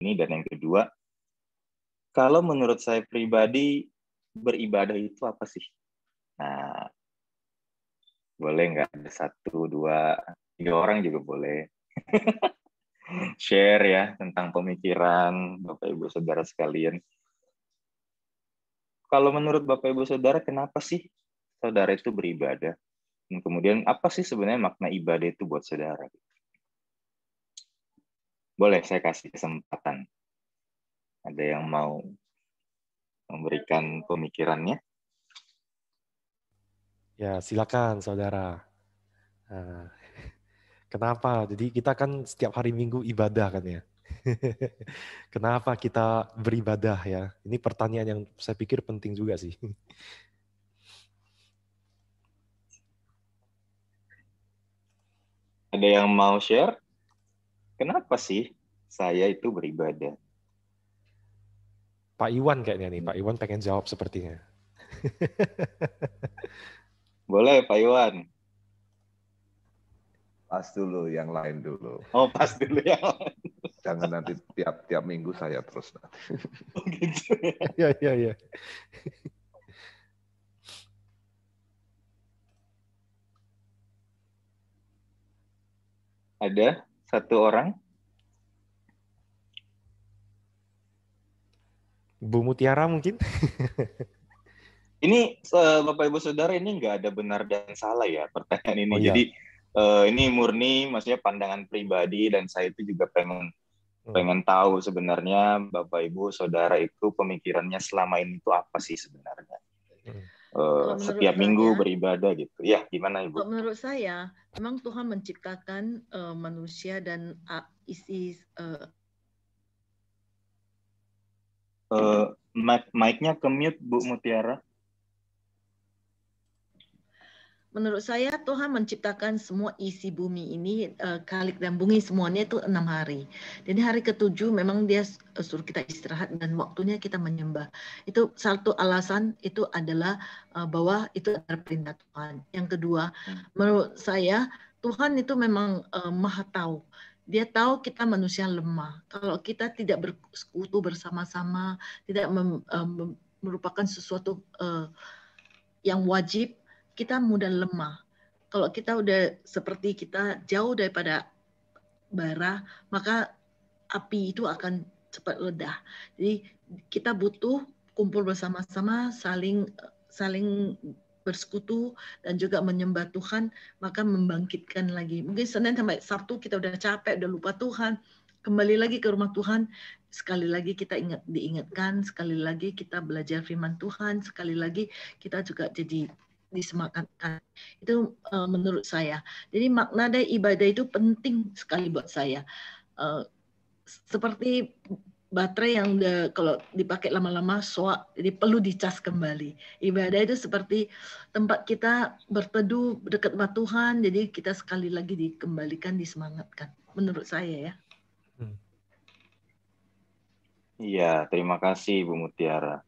ini. Dan yang kedua, kalau menurut saya pribadi, beribadah itu apa sih? Nah, boleh nggak ada 1, 2, 3 orang juga boleh share ya tentang pemikiran Bapak Ibu Saudara sekalian. Kalau menurut Bapak Ibu Saudara, kenapa sih saudara itu beribadah? Dan kemudian apa sih sebenarnya makna ibadah itu buat saudara? Boleh saya kasih kesempatan. Ada yang mau memberikan pemikirannya? Ya, silakan saudara. Nah, kenapa? Jadi kita kan setiap hari Minggu ibadah kan ya. Kenapa kita beribadah ya? Ini pertanyaan yang saya pikir penting juga sih. Ada yang mau share? Kenapa sih saya itu beribadah? Pak Iwan kayaknya nih, Pak Iwan pengen jawab sepertinya. Boleh Pak Iwan. Pas dulu, yang lain dulu. Oh, pas dulu ya. Jangan nanti tiap minggu saya terus. Oh, gitu ya. Iya. Ada 1 orang? Bu Mutiara mungkin? Ini Bapak Ibu Saudara, ini nggak ada benar dan salah ya pertanyaan ini. Oh iya. Jadi ini murni maksudnya pandangan pribadi, dan saya itu juga pengen tahu sebenarnya Bapak Ibu Saudara itu pemikirannya selama ini itu apa sih sebenarnya. Setiap minggu beribadah gitu. Ya, gimana Ibu? Menurut saya, memang Tuhan menciptakan manusia dan isi Mic-nya ke mute Bu Mutiara. Menurut saya Tuhan menciptakan semua isi bumi ini, kalik dan bumi semuanya itu 6 hari. Jadi hari ke-7 memang dia suruh kita istirahat dan waktunya kita menyembah. Itu satu alasan, itu adalah bahwa itu adalah perintah Tuhan. Yang kedua, menurut saya Tuhan itu memang maha tahu. Dia tahu kita manusia lemah. Kalau kita tidak bersekutu bersama-sama, tidak merupakan sesuatu yang wajib, kita mudah lemah. Kalau kita udah seperti kita jauh daripada bara, maka api itu akan cepat ledah. Jadi kita butuh kumpul bersama-sama, saling bersekutu dan juga menyembah Tuhan, maka membangkitkan lagi. Mungkin Senin sampai Sabtu kita udah capek, udah lupa Tuhan, kembali lagi ke rumah Tuhan, sekali lagi kita diingatkan, sekali lagi kita belajar firman Tuhan, sekali lagi kita juga jadi disemangatkan. Itu menurut saya. Jadi makna dari ibadah itu penting sekali buat saya. Seperti baterai yang kalau dipakai lama-lama soak, jadi perlu dicas kembali. Ibadah itu seperti tempat kita berteduh dekat sama Tuhan, jadi kita sekali lagi dikembalikan, disemangatkan. Menurut saya ya. Iya, terima kasih Bu Mutiara.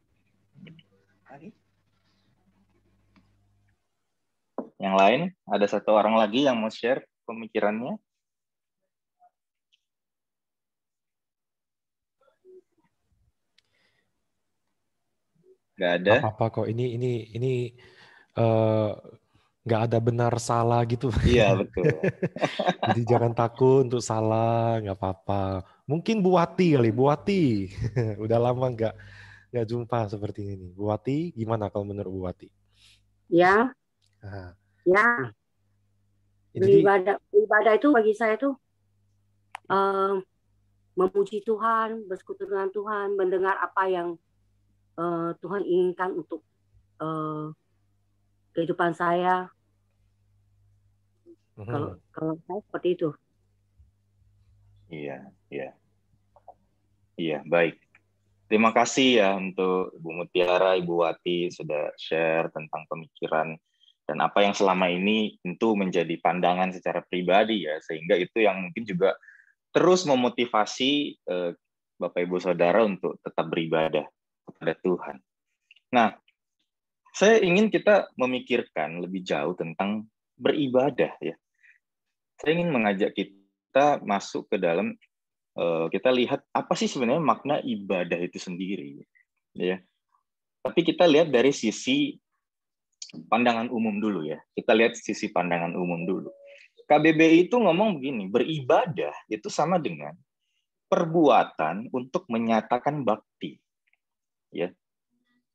Yang lain, ada 1 orang lagi yang mau share pemikirannya? Nggak ada? Apa-apa kok. Ini nggak ada benar salah gitu. Iya, betul. Jadi jangan takut untuk salah, nggak apa-apa. Mungkin Bu Wati kali, Bu Wati. Udah lama nggak jumpa seperti ini. Bu Wati, gimana kalau menurut Bu Wati? Ya, ya. Beribadah itu bagi saya tuh memuji Tuhan, bersekutu dengan Tuhan, mendengar apa yang Tuhan inginkan untuk kehidupan saya. Kalau saya seperti itu. Iya, baik. Terima kasih ya untuk Bu Mutiara, Ibu Wati sudah share tentang pemikiran dan apa yang selama ini tentu menjadi pandangan secara pribadi ya, sehingga itu yang mungkin juga terus memotivasi Bapak Ibu Saudara untuk tetap beribadah kepada Tuhan. Nah, saya ingin kita memikirkan lebih jauh tentang beribadah ya. Saya ingin mengajak kita masuk ke dalam kita lihat apa sih sebenarnya makna ibadah itu sendiri, ya. Tapi kita lihat dari sisi pandangan umum dulu ya. Kita lihat sisi pandangan umum dulu. KBBI itu ngomong begini, beribadah itu sama dengan perbuatan untuk menyatakan bakti. Ya.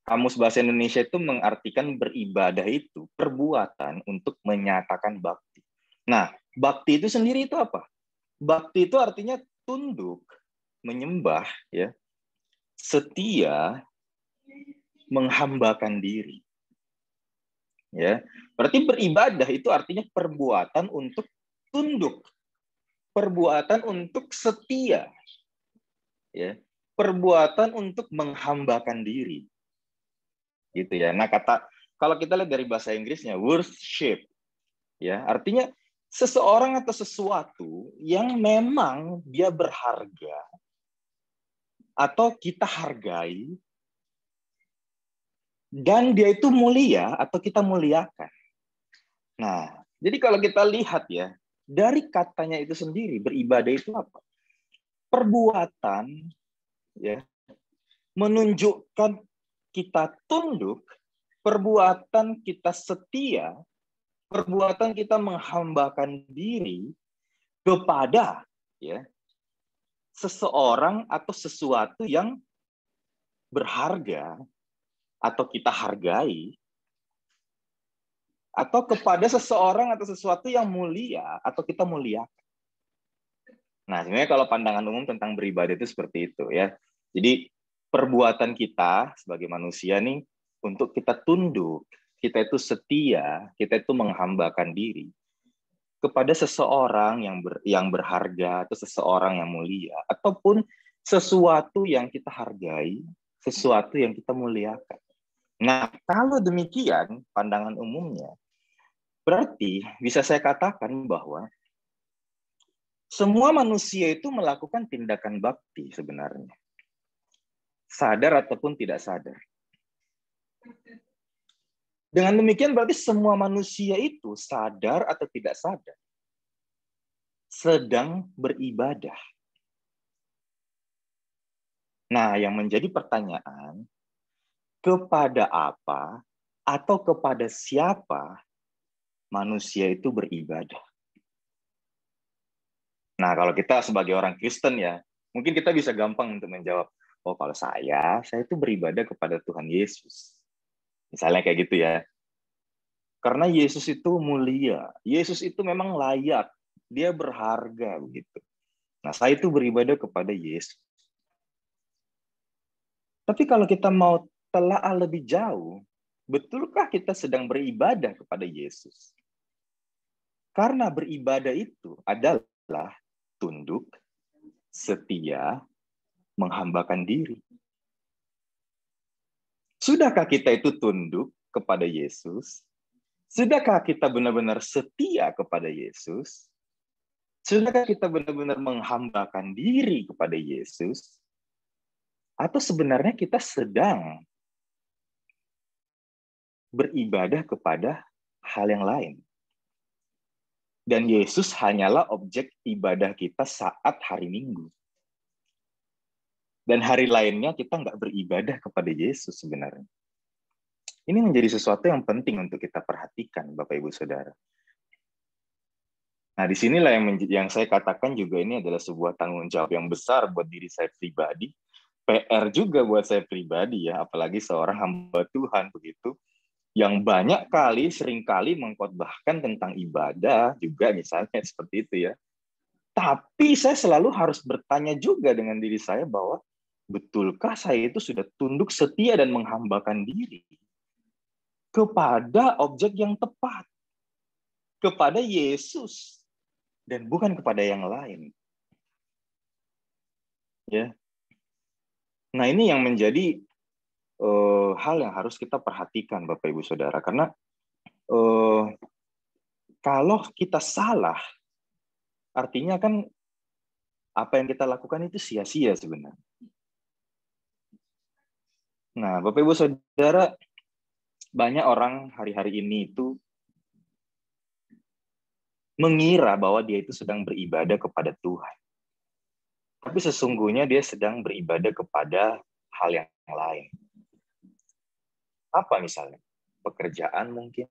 Kamus Bahasa Indonesia itu mengartikan beribadah itu perbuatan untuk menyatakan bakti. Nah, bakti itu sendiri itu apa? Bakti itu artinya tunduk, menyembah, ya, setia, menghambakan diri. Ya, berarti beribadah itu artinya perbuatan untuk tunduk, perbuatan untuk setia, ya, perbuatan untuk menghambakan diri, gitu ya. Nah, kalau kita lihat dari bahasa Inggrisnya worship, ya, artinya seseorang atau sesuatu yang memang dia berharga atau kita hargai dan dia itu mulia atau kita muliakan. Nah, jadi kalau kita lihat ya, dari katanya itu sendiri, beribadah itu apa? Perbuatan, ya, menunjukkan kita tunduk, perbuatan kita setia, perbuatan kita menghambakan diri kepada, ya, seseorang atau sesuatu yang berharga atau kita hargai, atau kepada seseorang atau sesuatu yang mulia atau kita muliakan. Nah, sebenarnya kalau pandangan umum tentang beribadah itu seperti itu ya. Jadi perbuatan kita sebagai manusia nih untuk kita tunduk, kita itu setia, kita itu menghambakan diri kepada seseorang yang berharga atau seseorang yang mulia ataupun sesuatu yang kita hargai, sesuatu yang kita muliakan. Nah, kalau demikian pandangan umumnya, berarti bisa saya katakan bahwa semua manusia itu melakukan tindakan bakti sebenarnya. Sadar ataupun tidak sadar. Dengan demikian berarti semua manusia itu sadar atau tidak sadar sedang beribadah. Nah, yang menjadi pertanyaan, kepada apa atau kepada siapa manusia itu beribadah? Nah, kalau kita sebagai orang Kristen ya, mungkin kita bisa gampang untuk menjawab, oh kalau saya itu beribadah kepada Tuhan Yesus. Misalnya kayak gitu ya. Karena Yesus itu mulia, Yesus itu memang layak, dia berharga begitu. Nah, saya itu beribadah kepada Yesus. Tapi kalau kita mau telaah lebih jauh, betulkah kita sedang beribadah kepada Yesus? Karena beribadah itu adalah tunduk, setia, menghambakan diri. Sudahkah kita itu tunduk kepada Yesus? Sudahkah kita benar-benar setia kepada Yesus? Sudahkah kita benar-benar menghambakan diri kepada Yesus? Atau sebenarnya kita sedang beribadah kepada hal yang lain? Dan Yesus hanyalah objek ibadah kita saat hari Minggu. Dan hari lainnya kita nggak beribadah kepada Yesus sebenarnya. Ini menjadi sesuatu yang penting untuk kita perhatikan, Bapak Ibu Saudara. Nah, disinilah yang saya katakan juga ini adalah sebuah tanggung jawab yang besar buat diri saya pribadi. PR juga buat saya pribadi ya, apalagi seorang hamba Tuhan begitu, yang banyak kali, seringkali mengkhotbahkan tentang ibadah juga misalnya seperti itu ya. Tapi saya selalu harus bertanya juga dengan diri saya bahwa betulkah saya itu sudah tunduk setia dan menghambakan diri kepada objek yang tepat, kepada Yesus dan bukan kepada yang lain. Ya. Nah, ini yang menjadi hal yang harus kita perhatikan, Bapak Ibu Saudara, karena kalau kita salah, artinya kan apa yang kita lakukan itu sia-sia sebenarnya. Nah, Bapak Ibu Saudara, banyak orang hari-hari ini itu mengira bahwa dia itu sedang beribadah kepada Tuhan. tapi sesungguhnya dia sedang beribadah kepada hal yang lain. Apa misalnya? Pekerjaan mungkin.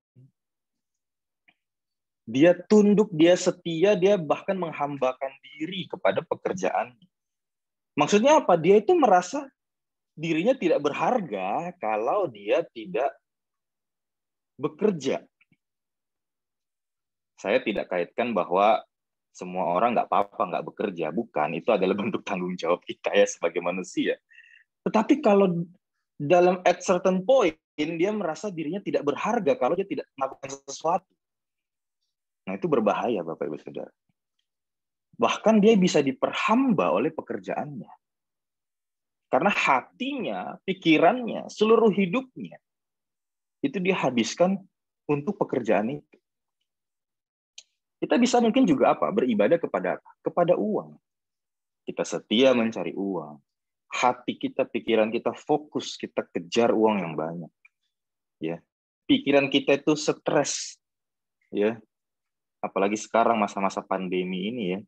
Dia tunduk, dia setia, dia bahkan menghambakan diri kepada pekerjaan. Maksudnya apa? Dia itu merasa dirinya tidak berharga kalau dia tidak bekerja. Saya tidak kaitkan bahwa semua orang nggak apa-apa nggak bekerja, bukan. Itu adalah bentuk tanggung jawab kita ya sebagai manusia. Tetapi kalau dalam at certain point dia merasa dirinya tidak berharga kalau dia tidak melakukan sesuatu. Nah itu berbahaya Bapak Ibu Saudara. Bahkan dia bisa diperhamba oleh pekerjaannya. Karena hatinya, pikirannya, seluruh hidupnya itu dia habiskan untuk pekerjaan itu. Kita bisa mungkin juga apa? Beribadah kepada uang. Kita setia mencari uang. Hati kita, pikiran kita fokus, kita kejar uang yang banyak. Ya. Pikiran kita itu stres. Ya. Apalagi sekarang masa-masa pandemi ini ya.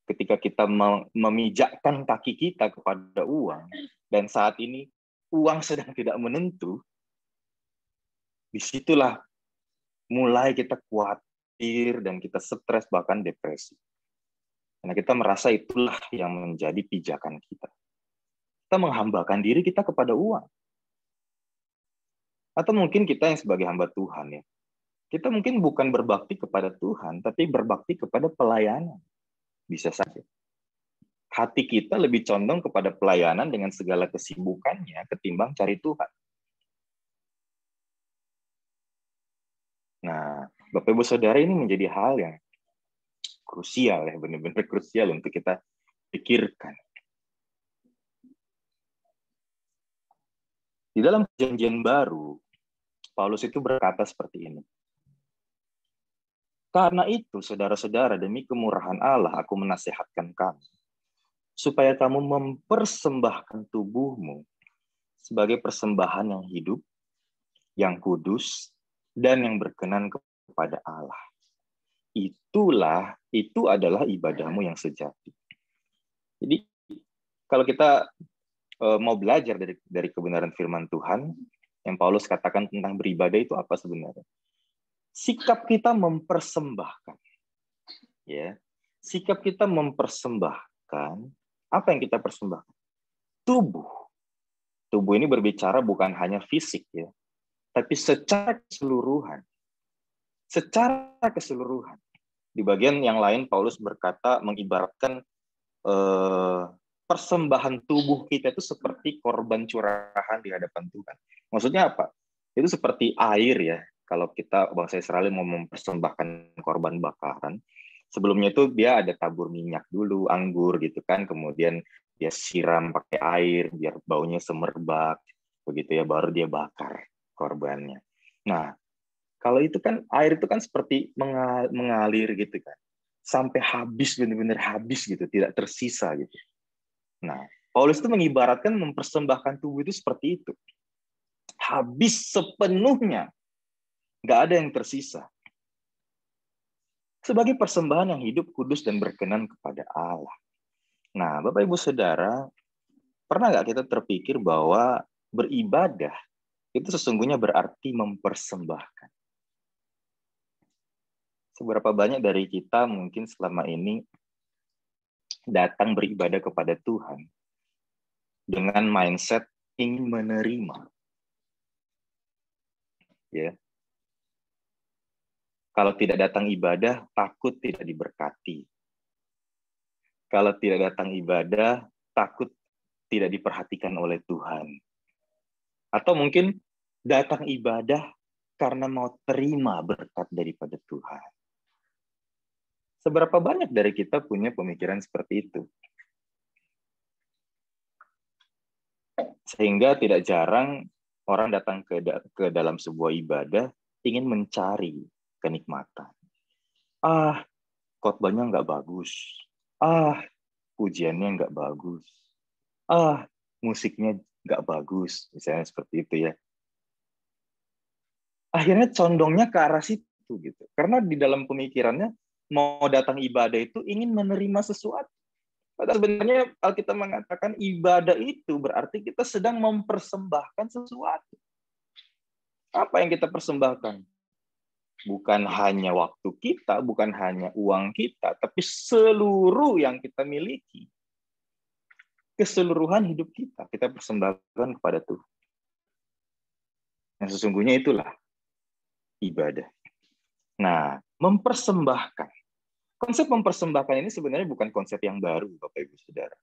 Ketika kita memijakkan kaki kita kepada uang, dan saat ini uang sedang tidak menentu, disitulah mulai kita khawatir dan kita stres bahkan depresi. Karena kita merasa itulah yang menjadi pijakan kita. Kita menghambakan diri kita kepada uang. Atau mungkin kita yang sebagai hamba Tuhan ya, kita mungkin bukan berbakti kepada Tuhan, tapi berbakti kepada pelayanan. Bisa saja. Hati kita lebih condong kepada pelayanan dengan segala kesibukannya ketimbang cari Tuhan. Nah, Bapak Ibu Saudara, ini menjadi hal yang krusial ya, benar-benar krusial untuk kita pikirkan. Di dalam Perjanjian Baru, Paulus itu berkata seperti ini. Karena itu, saudara-saudara, demi kemurahan Allah, aku menasihatkan kamu, supaya kamu mempersembahkan tubuhmu sebagai persembahan yang hidup, yang kudus, dan yang berkenan kepada Allah. Itu adalah ibadahmu yang sejati. Jadi, kalau kita mau belajar dari kebenaran firman Tuhan, yang Paulus katakan tentang beribadah itu apa sebenarnya? Sikap kita mempersembahkan, ya. Sikap kita mempersembahkan apa yang kita persembahkan? Tubuh. Tubuh ini berbicara bukan hanya fisik, ya, tapi secara keseluruhan. Secara keseluruhan. Di bagian yang lain Paulus berkata mengibaratkan persembahan tubuh kita itu seperti korban curahan di hadapan Tuhan. Maksudnya apa? Itu seperti air ya. Kalau kita bangsa Israel mau mempersembahkan korban bakaran, sebelumnya itu dia ada tabur minyak dulu, anggur gitu kan, kemudian dia siram pakai air biar baunya semerbak, begitu ya, baru dia bakar korbannya. Nah, kalau itu kan air itu kan seperti mengalir gitu kan, sampai habis, benar-benar habis gitu, tidak tersisa gitu. Nah, Paulus itu mengibaratkan mempersembahkan tubuh itu seperti itu, habis sepenuhnya. Nggak ada yang tersisa. Sebagai persembahan yang hidup, kudus, dan berkenan kepada Allah. Nah, Bapak Ibu Saudara, pernah nggak kita terpikir bahwa beribadah itu sesungguhnya berarti mempersembahkan? Seberapa banyak dari kita mungkin selama ini datang beribadah kepada Tuhan dengan mindset ingin menerima. Ya. Kalau tidak datang ibadah, takut tidak diberkati. Kalau tidak datang ibadah, takut tidak diperhatikan oleh Tuhan. Atau mungkin datang ibadah karena mau terima berkat daripada Tuhan. Seberapa banyak dari kita punya pemikiran seperti itu? Sehingga tidak jarang orang datang ke dalam sebuah ibadah ingin mencari kenikmatan. Khotbahnya nggak bagus. Pujiannya nggak bagus. Musiknya nggak bagus. Misalnya seperti itu ya. Akhirnya condongnya ke arah situ gitu. Karena di dalam pemikirannya mau datang ibadah itu ingin menerima sesuatu. Padahal sebenarnya Alkitab mengatakan ibadah itu berarti kita sedang mempersembahkan sesuatu. Apa yang kita persembahkan? Bukan hanya waktu kita, bukan hanya uang kita, tapi seluruh yang kita miliki. Keseluruhan hidup kita persembahkan kepada Tuhan. Yang sesungguhnya itulah ibadah. Nah, mempersembahkan. Konsep mempersembahkan ini sebenarnya bukan konsep yang baru, Bapak Ibu Saudara.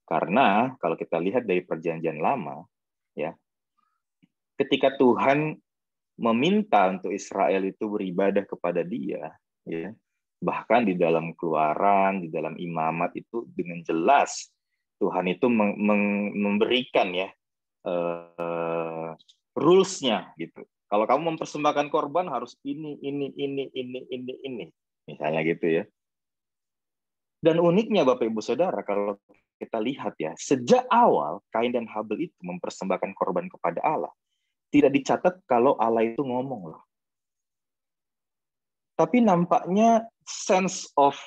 Karena kalau kita lihat dari Perjanjian Lama, ya, ketika Tuhan meminta untuk Israel itu beribadah kepada Dia, ya, bahkan di dalam Keluaran, di dalam Imamat itu dengan jelas Tuhan itu memberikan ya rules-nya gitu. Kalau kamu mempersembahkan korban harus ini, misalnya gitu ya. Dan uniknya Bapak Ibu Saudara, kalau kita lihat ya, sejak awal Kain dan Habel itu mempersembahkan korban kepada Allah, tidak dicatat kalau Allah itu ngomong loh. Tapi nampaknya sense of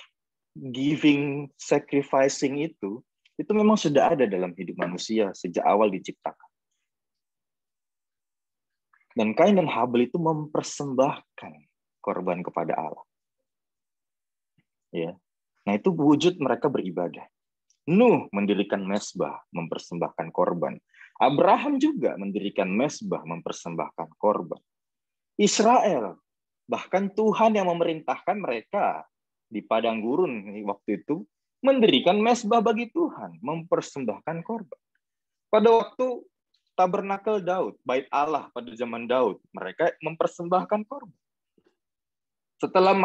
giving, sacrificing itu memang sudah ada dalam hidup manusia sejak awal diciptakan. Dan Kain dan Habel itu mempersembahkan korban kepada Allah. Ya. Nah, itu wujud mereka beribadah. Nuh mendirikan mezbah, mempersembahkan korban. Abraham juga mendirikan mezbah, mempersembahkan korban. Israel, bahkan Tuhan yang memerintahkan mereka di padang gurun waktu itu mendirikan mezbah bagi Tuhan, mempersembahkan korban. Pada waktu tabernakel Daud, bait Allah pada zaman Daud, mereka mempersembahkan korban. Setelah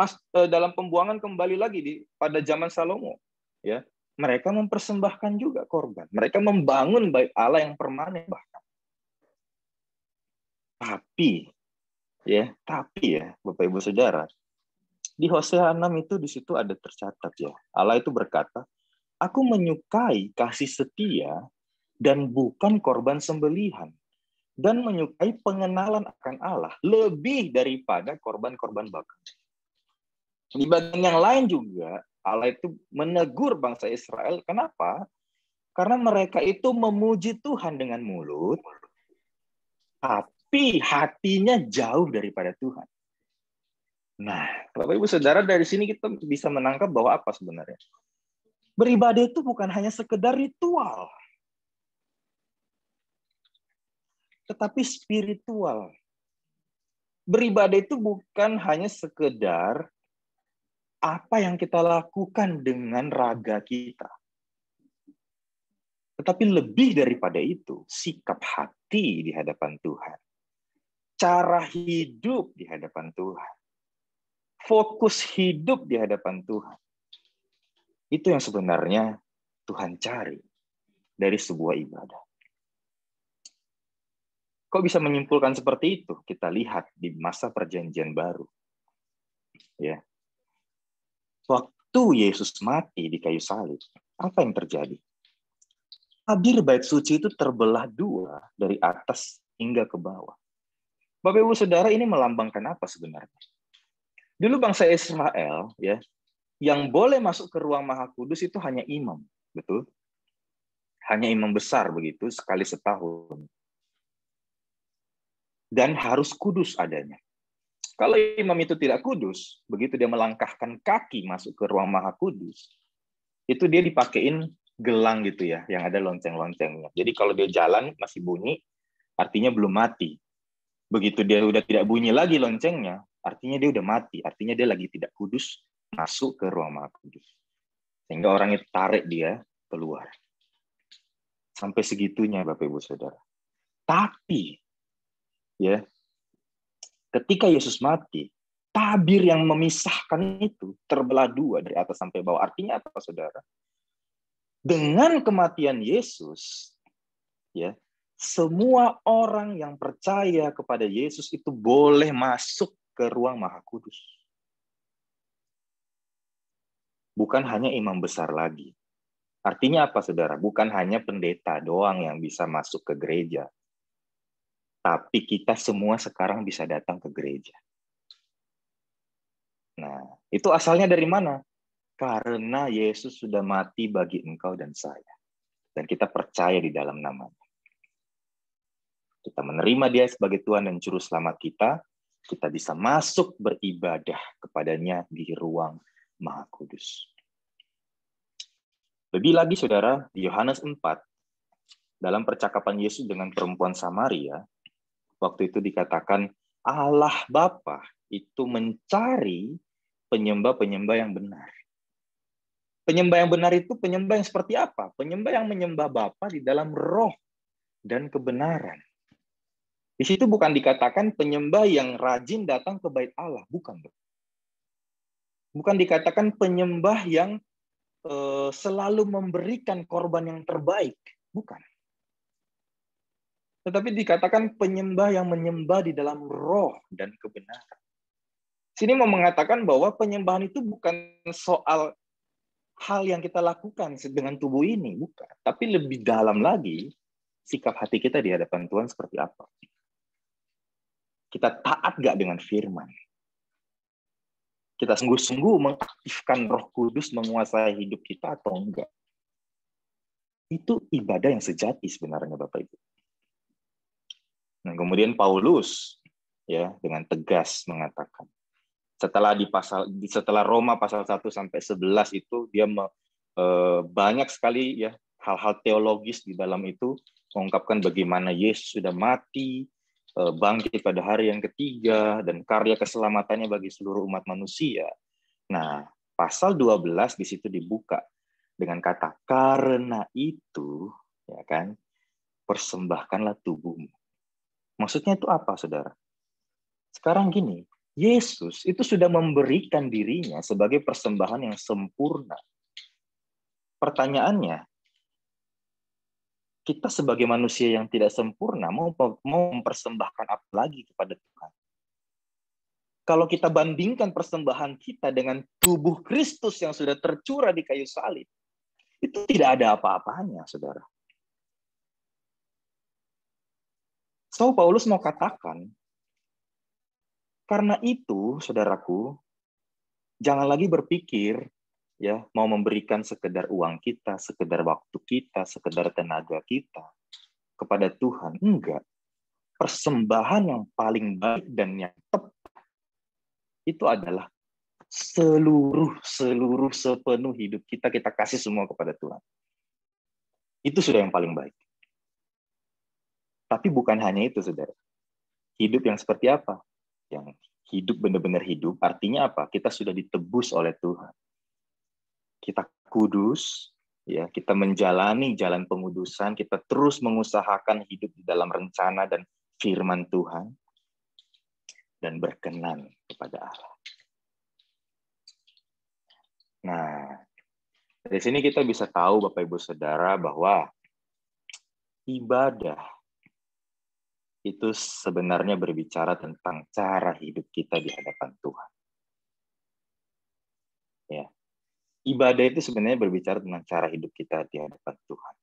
dalam pembuangan kembali lagi pada zaman Salomo, ya, mereka mempersembahkan juga korban. Mereka membangun bait Allah yang permanen bahkan. Tapi ya, Bapak Ibu Saudara, di Hosea 6 itu di situ ada tercatat ya. Allah itu berkata, "Aku menyukai kasih setia dan bukan korban sembelihan, dan menyukai pengenalan akan Allah lebih daripada korban-korban bakar." Di bagian yang lain juga, Allah itu menegur bangsa Israel. Kenapa? Karena mereka itu memuji Tuhan dengan mulut, tapi hatinya jauh daripada Tuhan. Nah, Bapak Ibu Saudara, dari sini kita bisa menangkap bahwa apa sebenarnya? Beribadah itu bukan hanya sekedar ritual, tetapi spiritual. Beribadah itu bukan hanya sekedar apa yang kita lakukan dengan raga kita. Tetapi lebih daripada itu, sikap hati di hadapan Tuhan. Cara hidup di hadapan Tuhan. Fokus hidup di hadapan Tuhan. Itu yang sebenarnya Tuhan cari dari sebuah ibadah. Kok bisa menyimpulkan seperti itu? Kita lihat di masa Perjanjian Baru. Ya. Waktu Yesus mati di kayu salib, apa yang terjadi? Tabir bait suci itu terbelah dua dari atas hingga ke bawah. Bapak Ibu Saudara, ini melambangkan apa sebenarnya? Dulu bangsa Israel ya, yang boleh masuk ke ruang Maha Kudus itu hanya imam, betul? Hanya imam besar begitu sekali setahun. Dan harus kudus adanya. Kalau imam itu tidak kudus, begitu dia melangkahkan kaki masuk ke ruang Maha Kudus, itu dia dipakein gelang gitu ya, yang ada lonceng-loncengnya. Jadi kalau dia jalan masih bunyi, artinya belum mati. Begitu dia udah tidak bunyi lagi loncengnya, artinya dia udah mati. Artinya dia lagi tidak kudus, masuk ke ruang Maha Kudus. Sehingga orang itu tarik dia keluar. Sampai segitunya Bapak Ibu Saudara. Tapi, ya, ketika Yesus mati, tabir yang memisahkan itu terbelah dua dari atas sampai bawah. Artinya apa, Saudara? Dengan kematian Yesus, ya, semua orang yang percaya kepada Yesus itu boleh masuk ke ruang Maha Kudus. Bukan hanya imam besar lagi. Artinya apa, Saudara? Bukan hanya pendeta doang yang bisa masuk ke gereja. Tapi kita semua sekarang bisa datang ke gereja. Nah, itu asalnya dari mana? karena Yesus sudah mati bagi engkau dan saya. Dan kita percaya di dalam nama-Nya. Kita menerima Dia sebagai Tuhan dan Juru Selamat kita bisa masuk beribadah kepada-Nya di ruang Maha Kudus. Lebih lagi, saudara, di Yohanes 4, dalam percakapan Yesus dengan perempuan Samaria, waktu itu dikatakan Allah Bapa itu mencari penyembah-penyembah yang benar. Penyembah yang benar itu penyembah yang seperti apa? Penyembah yang menyembah Bapa di dalam roh dan kebenaran. Di situ bukan dikatakan penyembah yang rajin datang ke bait Allah, bukan. Bukan dikatakan penyembah yang selalu memberikan korban yang terbaik, bukan. Tetapi dikatakan penyembah yang menyembah di dalam roh dan kebenaran. Sini mau mengatakan bahwa penyembahan itu bukan soal hal yang kita lakukan dengan tubuh ini, bukan. Tapi lebih dalam lagi, sikap hati kita di hadapan Tuhan seperti apa. Kita taat gak dengan firman? Kita sungguh-sungguh mengaktifkan Roh Kudus menguasai hidup kita atau enggak? Itu ibadah yang sejati sebenarnya, Bapak Ibu. Nah, kemudian Paulus ya dengan tegas mengatakan, setelah Roma pasal 1 sampai 11 itu dia banyak sekali ya hal-hal teologis di dalam itu mengungkapkan bagaimana Yesus sudah mati, bangkit pada hari yang ketiga, dan karya keselamatannya bagi seluruh umat manusia. Nah, pasal 12 di situ dibuka dengan kata karena itu, ya kan, persembahkanlah tubuhmu. Maksudnya itu apa, saudara? Sekarang gini, Yesus itu sudah memberikan dirinya sebagai persembahan yang sempurna. Pertanyaannya, kita sebagai manusia yang tidak sempurna mau mempersembahkan apa lagi kepada Tuhan? Kalau kita bandingkan persembahan kita dengan tubuh Kristus yang sudah tercurah di kayu salib, itu tidak ada apa-apanya, saudara. So, Paulus mau katakan, karena itu, saudaraku, jangan lagi berpikir ya mau memberikan sekedar uang kita, sekedar waktu kita, sekedar tenaga kita kepada Tuhan. Enggak. Persembahan yang paling baik dan yang tepat itu adalah sepenuh hidup kita kasih semua kepada Tuhan. Itu sudah yang paling baik. Tapi bukan hanya itu, saudara. Hidup yang seperti apa? Yang hidup benar-benar hidup, artinya apa? Kita sudah ditebus oleh Tuhan. Kita kudus, ya, kita menjalani jalan pengudusan, kita terus mengusahakan hidup di dalam rencana dan firman Tuhan, dan berkenan kepada Allah. Nah, dari sini kita bisa tahu, Bapak Ibu Saudara, bahwa ibadah itu sebenarnya berbicara tentang cara hidup kita di hadapan Tuhan. Ya. Ibadah itu sebenarnya berbicara tentang cara hidup kita di hadapan Tuhan.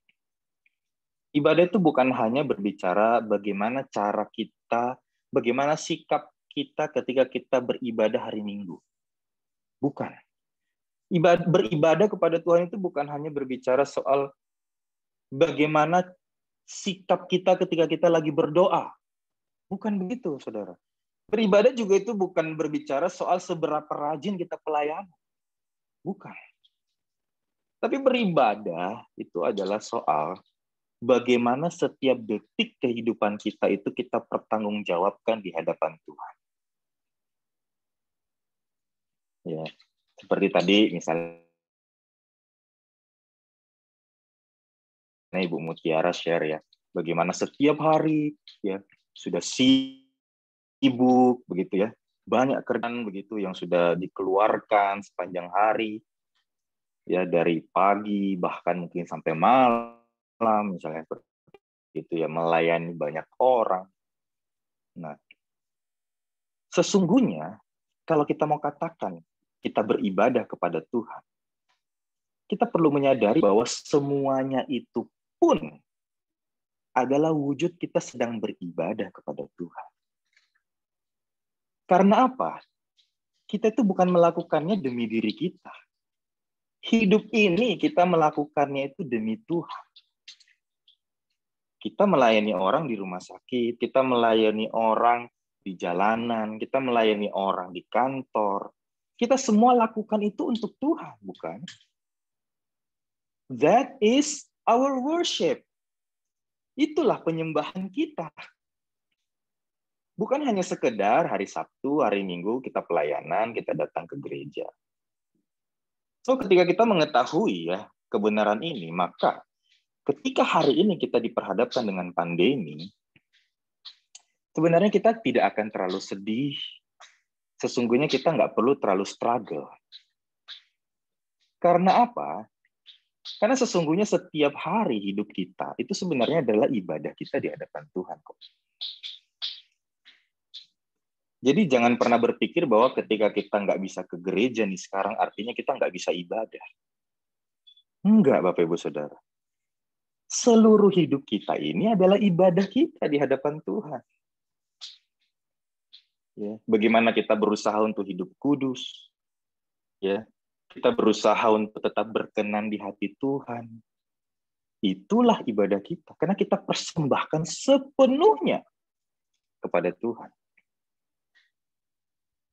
Ibadah itu bukan hanya berbicara bagaimana cara kita, bagaimana sikap kita ketika kita beribadah hari Minggu. Bukan. Beribadah kepada Tuhan itu bukan hanya berbicara soal bagaimana sikap kita ketika kita lagi berdoa. Bukan begitu, saudara. Beribadah juga itu bukan berbicara soal seberapa rajin kita pelayanan. Bukan. Tapi beribadah itu adalah soal bagaimana setiap detik kehidupan kita itu kita pertanggungjawabkan di hadapan Tuhan. Ya, seperti tadi misalnya Ibu Mutiara share ya, bagaimana setiap hari ya sudah sibuk begitu ya, banyak kerjaan begitu yang sudah dikeluarkan sepanjang hari ya, dari pagi bahkan mungkin sampai malam misalnya seperti itu ya, melayani banyak orang. Nah, sesungguhnya kalau kita mau katakan kita beribadah kepada Tuhan, kita perlu menyadari bahwa semuanya itu pun adalah wujud kita sedang beribadah kepada Tuhan. Karena apa? Kita itu bukan melakukannya demi diri kita. Hidup ini kita melakukannya itu demi Tuhan. Kita melayani orang di rumah sakit, kita melayani orang di jalanan, kita melayani orang di kantor. Kita semua lakukan itu untuk Tuhan, bukan? That is our worship. Itulah penyembahan kita. Bukan hanya sekedar hari Sabtu, hari Minggu kita pelayanan, kita datang ke gereja. So, ketika kita mengetahui ya kebenaran ini, maka ketika hari ini kita diperhadapkan dengan pandemi, sebenarnya kita tidak akan terlalu sedih. Sesungguhnya kita nggak perlu terlalu struggle. Karena apa? Karena sesungguhnya setiap hari hidup kita itu sebenarnya adalah ibadah kita di hadapan Tuhan kok. Jadi jangan pernah berpikir bahwa ketika kita nggak bisa ke gereja nih sekarang artinya kita nggak bisa ibadah. Enggak, Bapak Ibu Saudara. Seluruh hidup kita ini adalah ibadah kita di hadapan Tuhan. Ya, bagaimana kita berusaha untuk hidup kudus, ya, kita berusaha untuk tetap berkenan di hati Tuhan. Itulah ibadah kita, karena kita persembahkan sepenuhnya kepada Tuhan.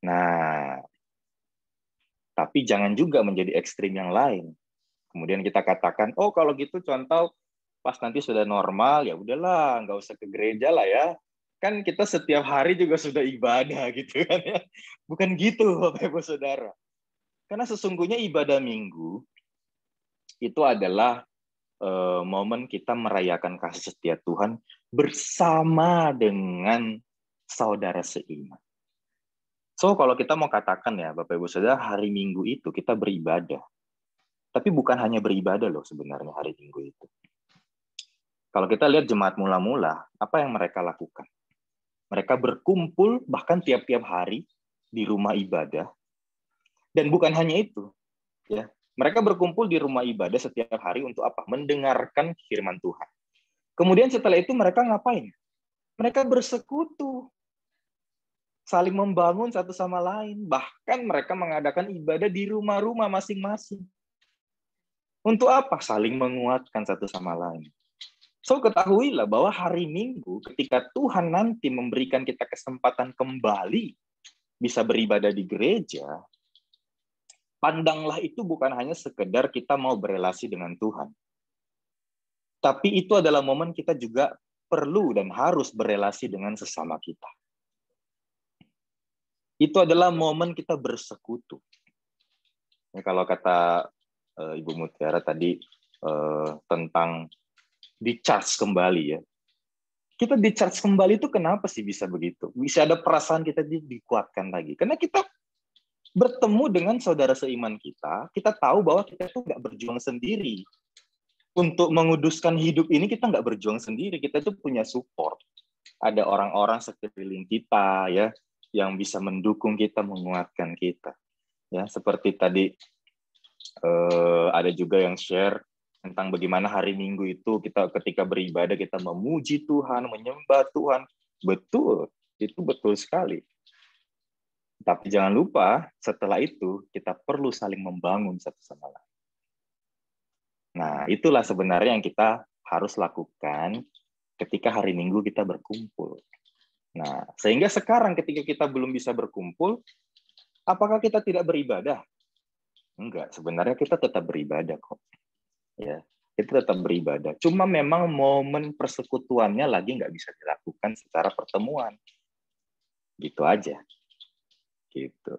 Nah, tapi jangan juga menjadi ekstrim yang lain. Kemudian kita katakan, oh kalau gitu contoh pas nanti sudah normal, ya udahlah, nggak usah ke gereja lah ya. Kan kita setiap hari juga sudah ibadah gitu kan ya. Bukan gitu Bapak Ibu Saudara. Karena sesungguhnya ibadah minggu itu adalah momen kita merayakan kasih setia Tuhan bersama dengan saudara seiman. So, kalau kita mau katakan ya, Bapak Ibu Saudara, hari Minggu itu kita beribadah. Tapi bukan hanya beribadah loh sebenarnya hari Minggu itu. Kalau kita lihat jemaat mula-mula, apa yang mereka lakukan? Mereka berkumpul bahkan tiap-tiap hari di rumah ibadah. Dan bukan hanya itu. Ya, mereka berkumpul di rumah ibadah setiap hari untuk apa? Mendengarkan firman Tuhan. Kemudian setelah itu mereka ngapain? Mereka bersekutu. Saling membangun satu sama lain. Bahkan mereka mengadakan ibadah di rumah-rumah masing-masing. Untuk apa? Saling menguatkan satu sama lain. So, ketahuilah bahwa hari Minggu, ketika Tuhan nanti memberikan kita kesempatan kembali bisa beribadah di gereja, pandanglah itu bukan hanya sekedar kita mau berelasi dengan Tuhan. Tapi itu adalah momen kita juga perlu dan harus berelasi dengan sesama kita. Itu adalah momen kita bersekutu. Ya, kalau kata Ibu Mutiara tadi tentang di-charge kembali ya. Kita di-charge kembali itu kenapa sih bisa begitu? Bisa ada perasaan kita dikuatkan lagi. Karena kita bertemu dengan saudara seiman kita tahu bahwa kita tuh nggak berjuang sendiri. Untuk menguduskan hidup ini kita nggak berjuang sendiri. Kita tuh punya support. Ada orang-orang sekeliling kita ya, yang bisa mendukung kita, menguatkan kita. Ya, seperti tadi ada juga yang share tentang bagaimana hari Minggu itu kita ketika beribadah kita memuji Tuhan, menyembah Tuhan. Betul, itu betul sekali. Tapi jangan lupa setelah itu kita perlu saling membangun satu sama lain. Nah, itulah sebenarnya yang kita harus lakukan ketika hari Minggu kita berkumpul. Nah, sehingga sekarang ketika kita belum bisa berkumpul, apakah kita tidak beribadah? Enggak, sebenarnya kita tetap beribadah kok. Ya, kita tetap beribadah. Cuma memang momen persekutuannya lagi nggak bisa dilakukan secara pertemuan. Gitu aja. Gitu.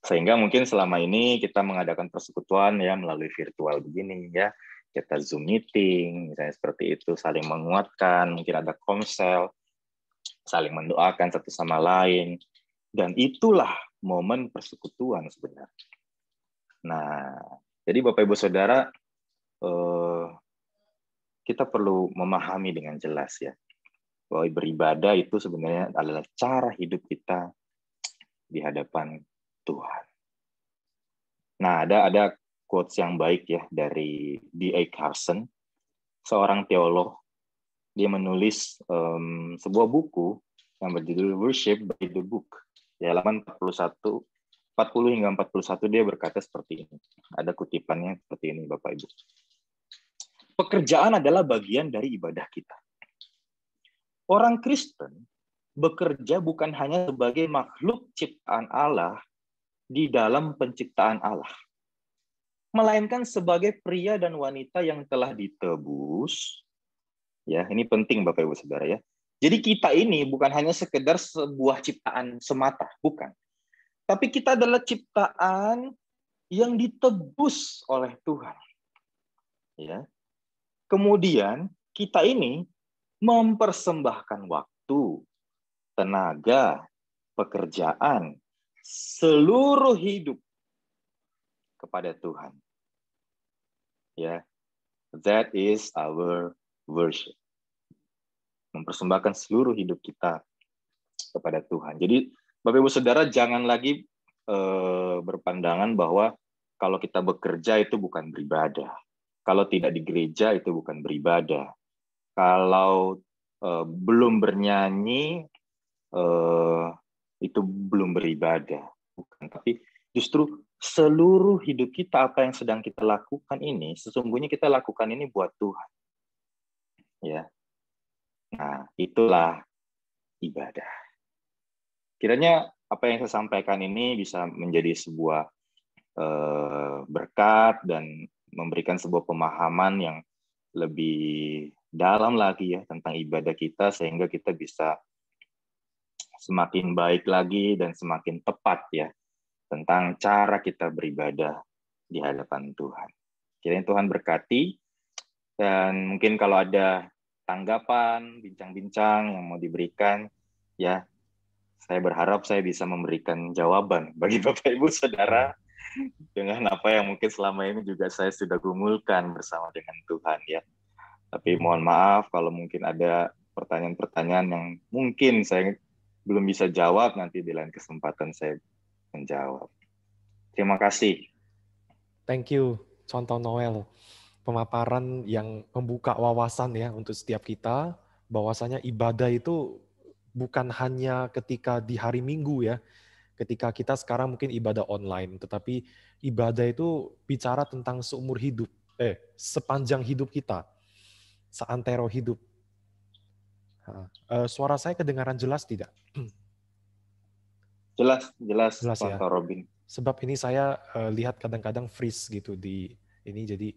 Sehingga mungkin selama ini kita mengadakan persekutuan ya melalui virtual begini ya. Kita Zoom meeting, misalnya seperti itu, saling menguatkan, mungkin ada komsel, saling mendoakan satu sama lain. Dan itulah momen persekutuan sebenarnya. Nah, jadi Bapak Ibu Saudara, kita perlu memahami dengan jelas ya, bahwa beribadah itu sebenarnya adalah cara hidup kita di hadapan Tuhan. Nah, ada quotes yang baik ya dari D.A. Carson, seorang teolog. Dia menulis sebuah buku yang berjudul Worship by the Book, di halaman 41 40 hingga 41 dia berkata seperti ini. Ada kutipannya seperti ini, Bapak Ibu. Pekerjaan adalah bagian dari ibadah kita. Orang Kristen bekerja bukan hanya sebagai makhluk ciptaan Allah di dalam penciptaan Allah, melainkan sebagai pria dan wanita yang telah ditebus. Ya, ini penting Bapak Ibu Saudara ya. Jadi kita ini bukan hanya sekedar sebuah ciptaan semata, bukan. Tapi kita adalah ciptaan yang ditebus oleh Tuhan. Ya. Kemudian kita ini mempersembahkan waktu, tenaga, pekerjaan, seluruh hidup kepada Tuhan. Ya. That is our worship. Mempersembahkan seluruh hidup kita kepada Tuhan. Jadi Bapak Ibu Saudara jangan lagi berpandangan bahwa kalau kita bekerja itu bukan beribadah. Kalau tidak di gereja itu bukan beribadah. Kalau belum bernyanyi itu belum beribadah. Bukan. Tapi justru seluruh hidup kita, apa yang sedang kita lakukan ini, sesungguhnya kita lakukan ini buat Tuhan. Ya. Nah, itulah ibadah. Kiranya apa yang saya sampaikan ini bisa menjadi sebuah berkat dan memberikan sebuah pemahaman yang lebih dalam lagi ya tentang ibadah kita, sehingga kita bisa semakin baik lagi dan semakin tepat ya tentang cara kita beribadah di hadapan Tuhan. Kiranya Tuhan berkati, dan mungkin kalau ada tanggapan, bincang-bincang yang mau diberikan, ya saya berharap saya bisa memberikan jawaban bagi Bapak Ibu Saudara dengan apa yang mungkin selama ini juga saya sudah gumulkan bersama dengan Tuhan ya. Tapi mohon maaf kalau mungkin ada pertanyaan-pertanyaan yang mungkin saya belum bisa jawab, nanti di lain kesempatan saya menjawab. Terima kasih. Thank you, Contoh Noel. Pemaparan yang membuka wawasan ya untuk setiap kita, bahwasanya ibadah itu bukan hanya ketika di hari Minggu ya, ketika kita sekarang mungkin ibadah online, tetapi ibadah itu bicara tentang seumur hidup, sepanjang hidup kita, seantero hidup. Suara saya kedengaran jelas tidak? Jelas ya. Pak Robin. Sebab ini saya lihat kadang-kadang freeze gitu di ini, jadi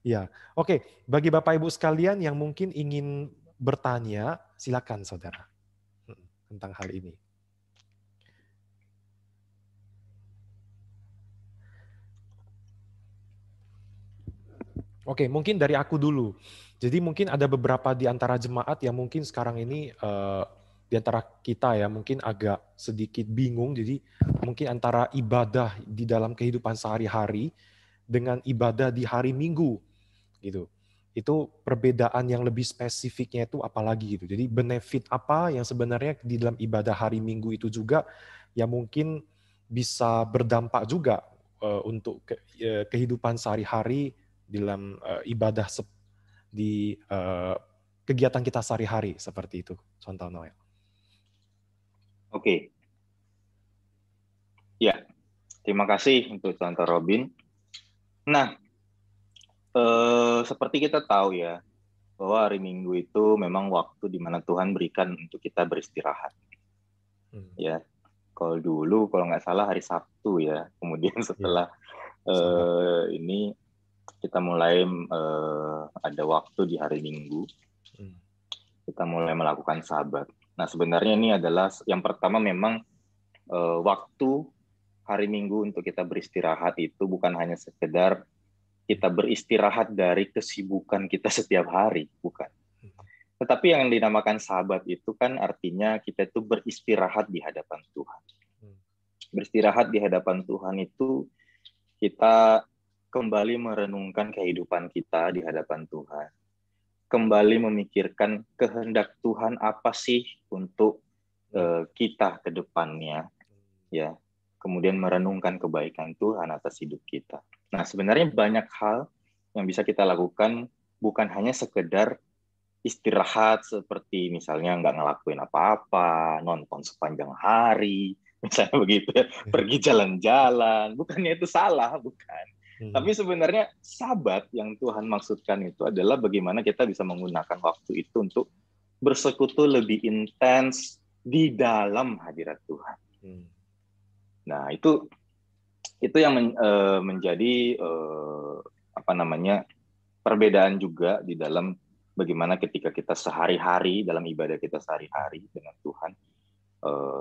ya. Oke, bagi Bapak Ibu sekalian yang mungkin ingin bertanya, silakan saudara tentang hal ini. Oke, mungkin dari aku dulu. Jadi mungkin ada beberapa di antara jemaat yang mungkin sekarang ini di antara kita ya mungkin agak sedikit bingung. Jadi mungkin antara ibadah di dalam kehidupan sehari-hari dengan ibadah di hari Minggu gitu. Itu perbedaan yang lebih spesifiknya itu apalagi gitu. Jadi benefit apa yang sebenarnya di dalam ibadah hari Minggu itu juga yang mungkin bisa berdampak juga untuk kehidupan sehari-hari dalam ibadah di kegiatan kita sehari-hari seperti itu, Contoh Noel. Oke. Ya, terima kasih untuk Contoh Robin. Nah, seperti kita tahu ya, bahwa hari Minggu itu memang waktu di mana Tuhan berikan untuk kita beristirahat. Ya, kalau dulu kalau nggak salah hari Sabtu ya, kemudian setelah ini kita mulai ada waktu di hari Minggu, kita mulai melakukan Sabat. Nah sebenarnya ini adalah yang pertama memang waktu hari Minggu untuk kita beristirahat itu bukan hanya sekedar kita beristirahat dari kesibukan kita setiap hari, bukan. Tetapi yang dinamakan Sabat itu kan artinya kita itu beristirahat di hadapan Tuhan. Beristirahat di hadapan Tuhan itu kita kembali merenungkan kehidupan kita di hadapan Tuhan. Kembali memikirkan kehendak Tuhan apa sih untuk kita ke depannya. Ya. Kemudian merenungkan kebaikan Tuhan atas hidup kita. Nah, sebenarnya banyak hal yang bisa kita lakukan, bukan hanya sekedar istirahat seperti misalnya nggak ngelakuin apa-apa, nonton sepanjang hari, misalnya begitu ya, pergi jalan-jalan, bukannya itu salah, bukan. Tapi sebenarnya Sabat yang Tuhan maksudkan itu adalah bagaimana kita bisa menggunakan waktu itu untuk bersekutu lebih intens di dalam hadirat Tuhan. Nah, itu yang menjadi perbedaan juga di dalam bagaimana ketika kita sehari-hari dalam ibadah kita sehari-hari dengan Tuhan,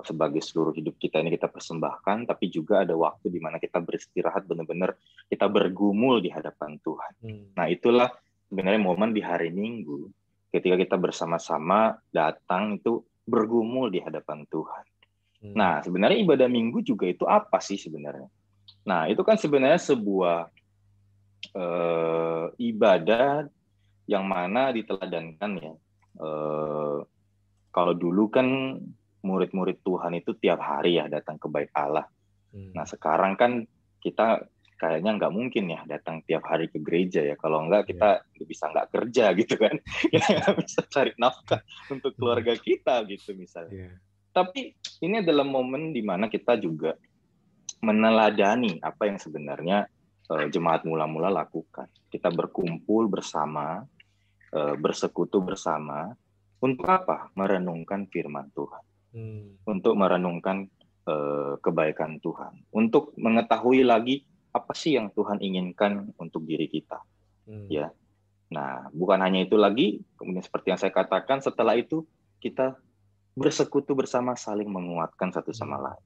sebagai seluruh hidup kita ini kita persembahkan, tapi juga ada waktu di mana kita beristirahat, benar-benar kita bergumul di hadapan Tuhan. Nah, itulah sebenarnya momen di hari Minggu ketika kita bersama-sama datang itu bergumul di hadapan Tuhan. Nah, sebenarnya ibadah Minggu juga itu apa sih sebenarnya? Nah, itu kan sebenarnya sebuah ibadah yang mana diteladankan ya. Kalau dulu kan murid-murid Tuhan itu tiap hari ya datang ke Bait Allah. Nah, sekarang kan kita kayaknya nggak mungkin ya datang tiap hari ke gereja ya. Kalau nggak kita bisa nggak kerja gitu kan. Kita nggak bisa cari nafkah untuk keluarga kita gitu misalnya. Tapi ini adalah momen di mana kita juga meneladani apa yang sebenarnya jemaat mula-mula lakukan. Kita berkumpul bersama, bersekutu bersama, untuk apa? Merenungkan firman Tuhan. Untuk merenungkan kebaikan Tuhan. Untuk mengetahui lagi apa sih yang Tuhan inginkan untuk diri kita. Ya. Nah, bukan hanya itu lagi, kemudian seperti yang saya katakan, setelah itu kita bersekutu bersama, saling menguatkan satu sama lain.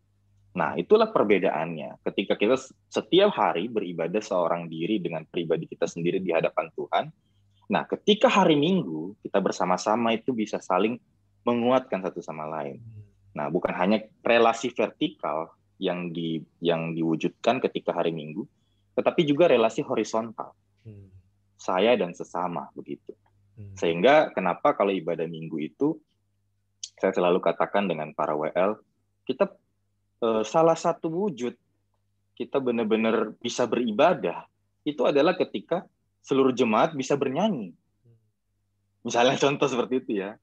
Nah, itulah perbedaannya. Ketika kita setiap hari beribadah seorang diri dengan pribadi kita sendiri di hadapan Tuhan. Nah, ketika hari Minggu, kita bersama-sama itu bisa saling menguatkan satu sama lain. Nah, bukan hanya relasi vertikal yang diwujudkan ketika hari Minggu, tetapi juga relasi horizontal. Saya dan sesama, begitu. Sehingga kenapa kalau ibadah Minggu itu, saya selalu katakan dengan para WL, kita salah satu wujud kita benar-benar bisa beribadah itu adalah ketika seluruh jemaat bisa bernyanyi. Misalnya contoh seperti itu ya.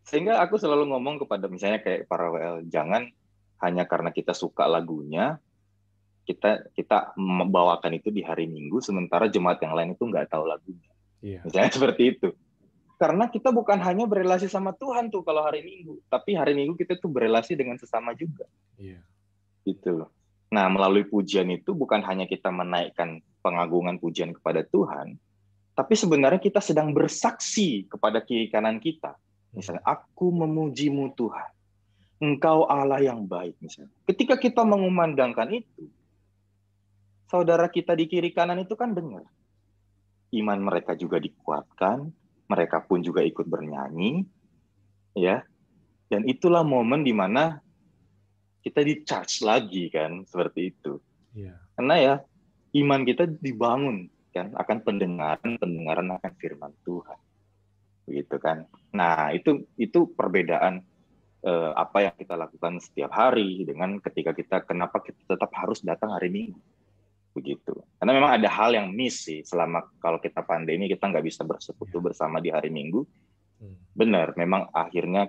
Sehingga aku selalu ngomong kepada misalnya kayak para WL, jangan hanya karena kita suka lagunya, kita membawakan itu di hari Minggu, sementara jemaat yang lain itu nggak tahu lagunya. Misalnya seperti itu. Karena kita bukan hanya berelasi sama Tuhan tuh kalau hari Minggu, tapi hari Minggu kita tuh berelasi dengan sesama juga. Gitu loh. Nah, melalui pujian itu bukan hanya kita menaikkan pengagungan pujian kepada Tuhan, tapi sebenarnya kita sedang bersaksi kepada kiri kanan kita. Misalnya, aku memujimu Tuhan, Engkau Allah yang baik misalnya. Ketika kita mengumandangkan itu, saudara kita di kiri kanan itu kan dengar. Iman mereka juga dikuatkan, mereka pun juga ikut bernyanyi, ya. Dan itulah momen di mana kita di-charge lagi kan, seperti itu. Karena ya, iman kita dibangun kan akan pendengaran akan firman Tuhan. Begitu kan. Nah, itu perbedaan apa yang kita lakukan setiap hari dengan ketika kenapa kita tetap harus datang hari Minggu. Begitu. Karena memang ada hal yang miss sih selama kalau kita pandemi kita nggak bisa bersekutu bersama di hari Minggu. Benar, memang akhirnya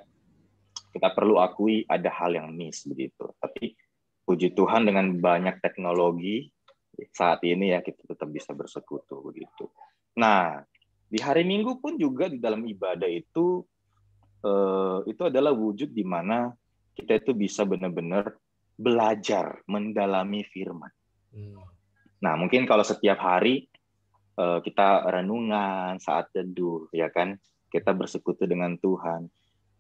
kita perlu akui ada hal yang miss begitu. Tapi puji Tuhan dengan banyak teknologi saat ini ya kita tetap bisa bersekutu begitu. Nah, di hari Minggu pun juga di dalam ibadah itu adalah wujud di mana kita itu bisa benar-benar belajar mendalami firman. Nah, mungkin kalau setiap hari kita renungan, saat teduh, ya kan, kita bersekutu dengan Tuhan,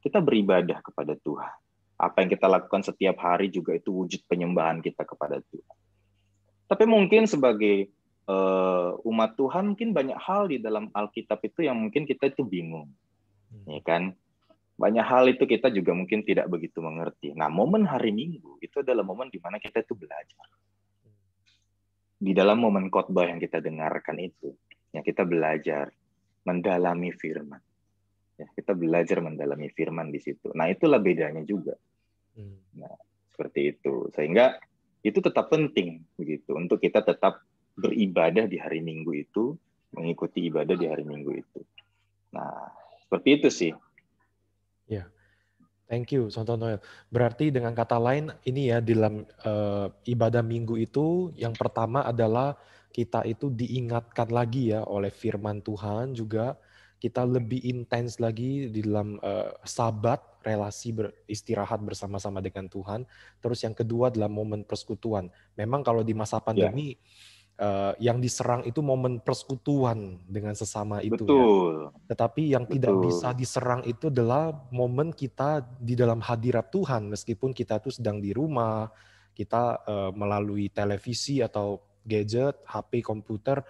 kita beribadah kepada Tuhan. Apa yang kita lakukan setiap hari juga itu wujud penyembahan kita kepada Tuhan. Tapi mungkin sebagai umat Tuhan, mungkin banyak hal di dalam Alkitab itu yang mungkin kita itu bingung, ya kan? Banyak hal itu kita juga mungkin tidak begitu mengerti. Nah, momen hari Minggu itu adalah momen di mana kita itu belajar. Di dalam momen khotbah yang kita dengarkan itu, ya kita belajar mendalami firman. Ya, kita belajar mendalami firman di situ. Nah, itulah bedanya juga. Nah, seperti itu. Sehingga itu tetap penting begitu untuk kita tetap beribadah di hari Minggu itu, mengikuti ibadah di hari Minggu itu. Nah, seperti itu sih. Ya. Thank you, Santo Noel. Berarti dengan kata lain, ini ya dalam ibadah minggu itu, yang pertama adalah kita itu diingatkan lagi ya oleh firman Tuhan juga, kita lebih intens lagi di dalam sabat, relasi beristirahat bersama-sama dengan Tuhan. Terus yang kedua adalah momen persekutuan. Memang kalau di masa pandemi, yang diserang itu momen persekutuan dengan sesama itu ya. Betul. Tetapi yang tidak Betul. bisa diserang itu adalah momen kita di dalam hadirat Tuhan, meskipun kita itu sedang di rumah, kita melalui televisi atau gadget, HP, komputer,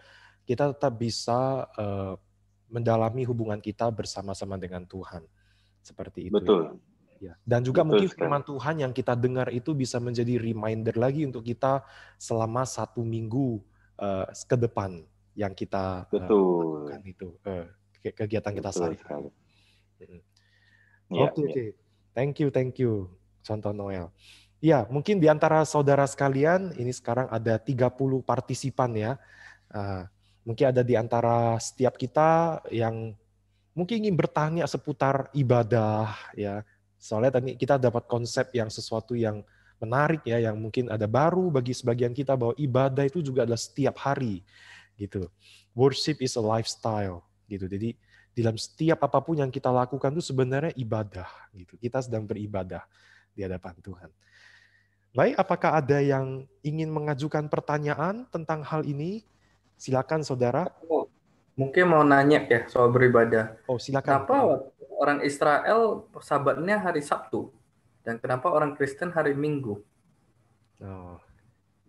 kita tetap bisa mendalami hubungan kita bersama-sama dengan Tuhan. Seperti itu. Betul. Ya. Dan juga Betul mungkin sekali. firman Tuhan yang kita dengar itu bisa menjadi reminder lagi untuk kita selama 1 minggu ke depan yang kita Betul. lakukan itu. Kegiatan kita Betul sehari-hari. sekali. Ya, Oke, ya. thank you, Santo Noel. Ya, mungkin di antara saudara sekalian, ini sekarang ada 30 partisipan ya. Mungkin ada di antara setiap kita yang mungkin ingin bertanya seputar ibadah ya. Soalnya tadi kita dapat konsep yang sesuatu yang menarik ya, yang mungkin ada baru bagi sebagian kita bahwa ibadah itu juga adalah setiap hari gitu. Worship is a lifestyle gitu. Jadi dalam setiap apapun yang kita lakukan itu sebenarnya ibadah gitu. Kita sedang beribadah di hadapan Tuhan. Baik, apakah ada yang ingin mengajukan pertanyaan tentang hal ini? Silakan saudara. Oh, mungkin mau nanya ya soal beribadah. Oh, silakan. Kenapa orang Israel sabatnya hari Sabtu dan kenapa orang Kristen hari Minggu? Oh.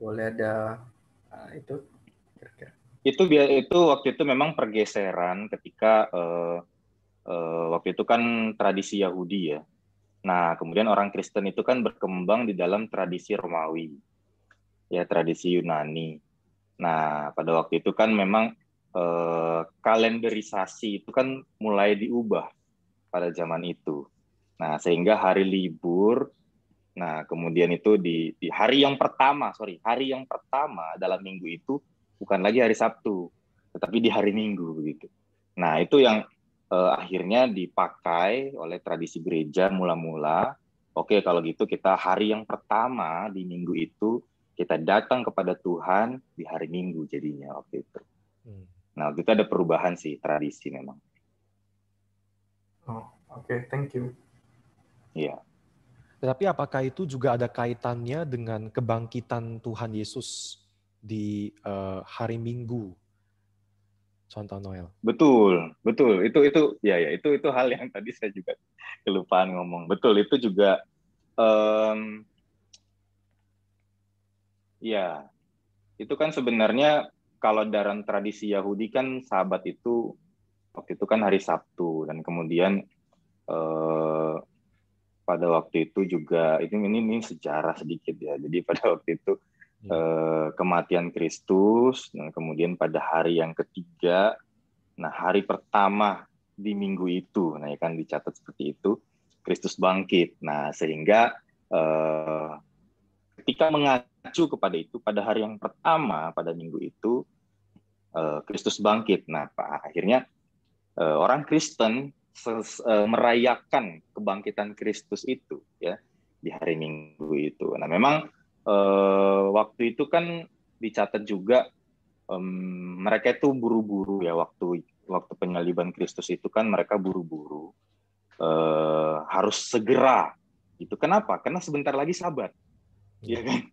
Boleh ada itu kira-kira. Itu waktu itu memang pergeseran ketika waktu itu kan tradisi Yahudi ya. Nah, kemudian orang Kristen itu kan berkembang di dalam tradisi Romawi, ya tradisi Yunani. Nah, pada waktu itu kan memang kalenderisasi itu kan mulai diubah pada zaman itu. Nah, sehingga hari libur, nah kemudian itu di hari yang pertama dalam minggu itu bukan lagi hari Sabtu, tetapi di hari Minggu begitu. Nah, itu yang akhirnya dipakai oleh tradisi gereja mula-mula. Oke, kalau gitu kita hari yang pertama di minggu itu kita datang kepada Tuhan di hari Minggu jadinya waktu itu. Nah, waktu itu ada perubahan sih tradisi memang. Oh, oke, thank you. Iya. Tetapi apakah itu juga ada kaitannya dengan kebangkitan Tuhan Yesus di hari Minggu, Santo Noel? Betul. Itu hal yang tadi saya juga kelupaan ngomong. Betul, itu juga ya, itu kan sebenarnya kalau dalam tradisi Yahudi kan Sabat itu waktu itu kan hari Sabtu, dan kemudian pada waktu itu juga ini sejarah sedikit ya. Jadi pada waktu itu kematian Kristus, dan kemudian pada hari yang ketiga, nah hari pertama di minggu itu, nah ya kan dicatat seperti itu, Kristus bangkit. Nah sehingga ketika mengacu kepada itu, pada hari yang pertama pada minggu itu Kristus bangkit. Nah akhirnya orang Kristen merayakan kebangkitan Kristus itu ya di hari Minggu itu. Nah memang waktu itu kan dicatat juga mereka itu buru-buru ya, waktu penyaliban Kristus itu kan mereka buru-buru harus segera gitu. Kenapa? Karena sebentar lagi Sabat, ya kan?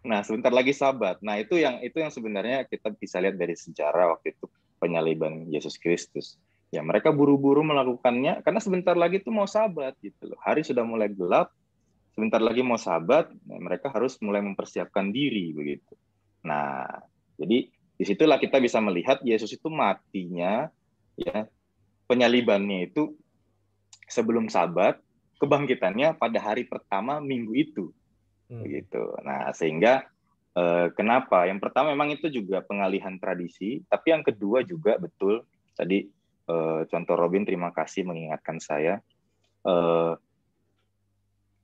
Nah sebentar lagi Sabat. Nah itu yang sebenarnya kita bisa lihat dari sejarah waktu itu penyaliban Yesus Kristus. Ya mereka buru-buru melakukannya karena sebentar lagi itu mau Sabat gitu loh. Hari sudah mulai gelap, sebentar lagi mau Sabat, nah, mereka harus mulai mempersiapkan diri begitu. Nah, jadi disitulah kita bisa melihat Yesus itu matinya, ya penyalibannya itu sebelum Sabat, kebangkitannya pada hari pertama minggu itu, begitu. Nah, sehingga kenapa? Yang pertama memang itu juga pengalihan tradisi, tapi yang kedua juga betul tadi contoh Robin, terima kasih mengingatkan saya.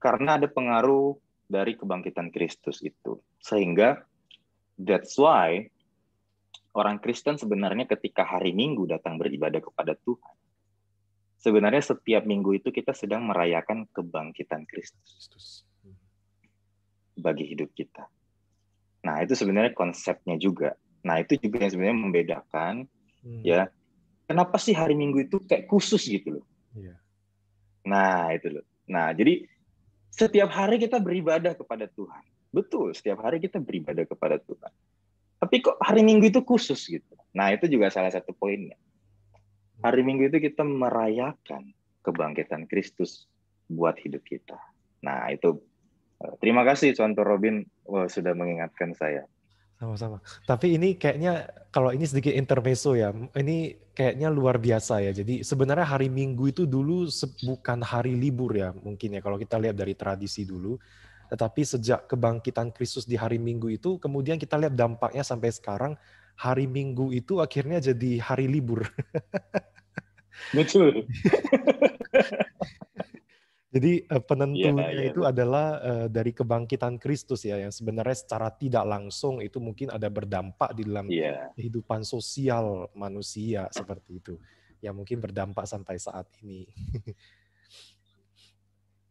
Karena ada pengaruh dari kebangkitan Kristus itu. Sehingga that's why orang Kristen sebenarnya ketika hari Minggu datang beribadah kepada Tuhan, sebenarnya setiap minggu itu kita sedang merayakan kebangkitan Kristus bagi hidup kita. Nah, itu sebenarnya konsepnya juga. Nah, itu juga yang sebenarnya membedakan ya. Kenapa sih hari Minggu itu kayak khusus gitu loh. Iya. Nah, itu loh. Nah, jadi setiap hari kita beribadah kepada Tuhan. Betul, setiap hari kita beribadah kepada Tuhan. Tapi kok hari Minggu itu khusus gitu. Nah, itu juga salah satu poinnya. Hari Minggu itu kita merayakan kebangkitan Kristus buat hidup kita. Nah, itu terima kasih Contoh Robin sudah mengingatkan saya. Sama-sama. Tapi ini kayaknya, kalau ini sedikit intermezzo ya, ini kayaknya luar biasa ya. Jadi sebenarnya hari Minggu itu dulu bukan hari libur ya, mungkin ya kalau kita lihat dari tradisi dulu. Tetapi sejak kebangkitan Kristus di hari Minggu itu, kemudian kita lihat dampaknya sampai sekarang, hari Minggu itu akhirnya jadi hari libur. Betul. Jadi penentunya itu betul. adalah dari kebangkitan Kristus ya, yang sebenarnya secara tidak langsung itu mungkin ada berdampak di dalam kehidupan sosial manusia seperti itu, yang mungkin berdampak sampai saat ini.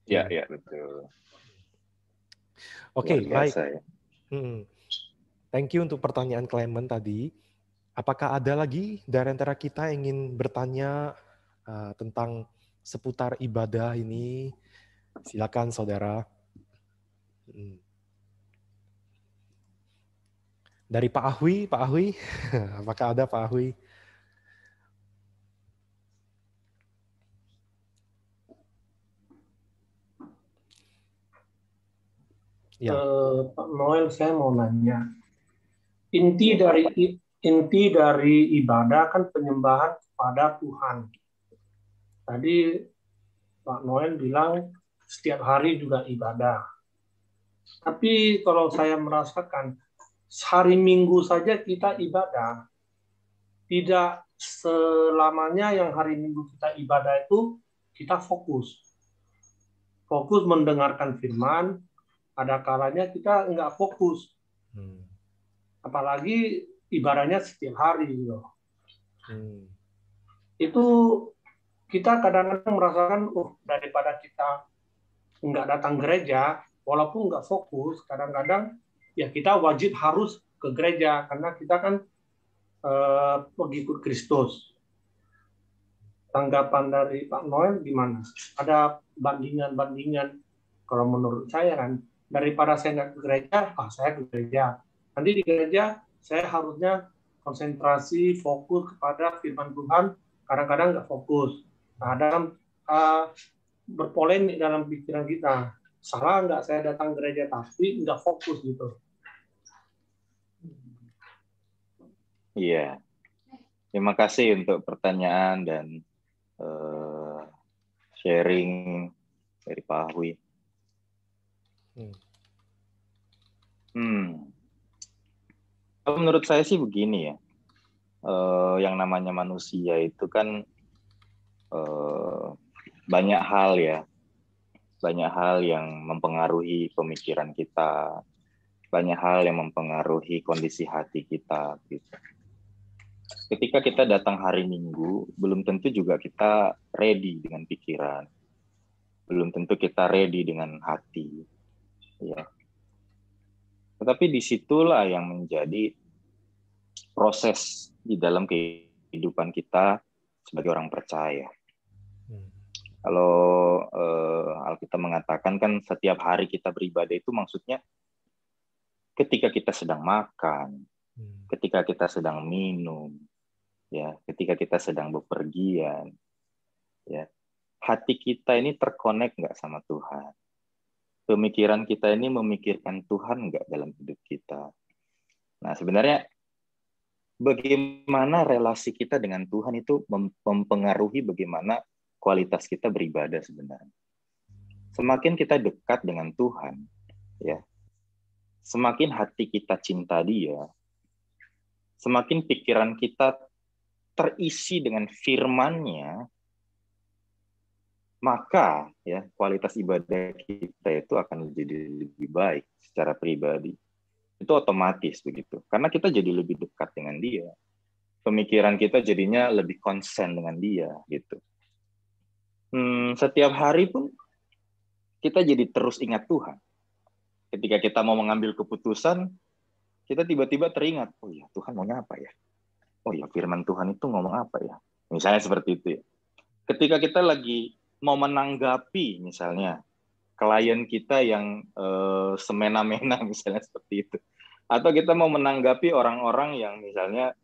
Ya, betul. Oke, baik. Ya. Thank you untuk pertanyaan Clement tadi. Apakah ada lagi dari antara kita yang ingin bertanya tentang seputar ibadah ini? Silakan saudara. Dari Pak Ahwi, apakah ada Pak Ahwi? Ya. Pak Noel, saya mau nanya. Inti dari ibadah kan penyembahan kepada Tuhan. Tadi Pak Noel bilang setiap hari juga ibadah. Tapi kalau saya merasakan hari Minggu saja kita ibadah, tidak selamanya yang hari Minggu kita ibadah itu kita fokus mendengarkan firman. Ada kalanya kita nggak fokus, apalagi ibadahnya setiap hari gitu. Itu kita kadang-kadang merasakan, daripada kita nggak datang gereja, walaupun nggak fokus, kadang-kadang ya kita wajib harus ke gereja karena kita kan pengikut Kristus. Tanggapan dari Pak Noel gimana? Ada bandingan-bandingan? Kalau menurut saya kan, daripada saya nggak ke gereja, saya ke gereja. Nanti di gereja saya harusnya konsentrasi, fokus kepada firman Tuhan. Kadang-kadang nggak fokus. Kadang berpolemik dalam pikiran kita. Salah nggak saya datang gereja tapi nggak fokus gitu. Iya. Terima kasih untuk pertanyaan dan sharing dari Pak Ahwi. Kalau menurut saya sih begini ya. Yang namanya manusia itu kan banyak hal ya. Banyak hal yang mempengaruhi pemikiran kita. Banyak hal yang mempengaruhi kondisi hati kita gitu. Ketika kita datang hari Minggu, belum tentu juga kita ready dengan pikiran. Belum tentu kita ready dengan hati. Ya. Tetapi disitulah yang menjadi proses di dalam kehidupan kita sebagai orang percaya. Kalau Alkitab mengatakan kan setiap hari kita beribadah itu maksudnya ketika kita sedang makan, ketika kita sedang minum, ya, ketika kita sedang bepergian, ya, hati kita ini terkonek nggak sama Tuhan? Pemikiran kita ini memikirkan Tuhan nggak dalam hidup kita? Nah, sebenarnya bagaimana relasi kita dengan Tuhan itu mempengaruhi bagaimana kualitas kita beribadah sebenarnya. Semakin kita dekat dengan Tuhan, ya, semakin hati kita cinta Dia, semakin pikiran kita terisi dengan firman-Nya, maka ya kualitas ibadah kita itu akan menjadi lebih baik secara pribadi. Itu otomatis begitu. Karena kita jadi lebih dekat dengan Dia. Pemikiran kita jadinya lebih konsen dengan Dia gitu. setiap hari pun kita jadi terus ingat Tuhan. Ketika kita mau mengambil keputusan, kita tiba-tiba teringat, oh ya Tuhan maunya apa ya? Oh ya firman Tuhan itu ngomong apa ya? Misalnya seperti itu ya. Ketika kita lagi mau menanggapi misalnya klien kita yang semena-mena misalnya seperti itu. Atau kita mau menanggapi orang-orang yang misalnya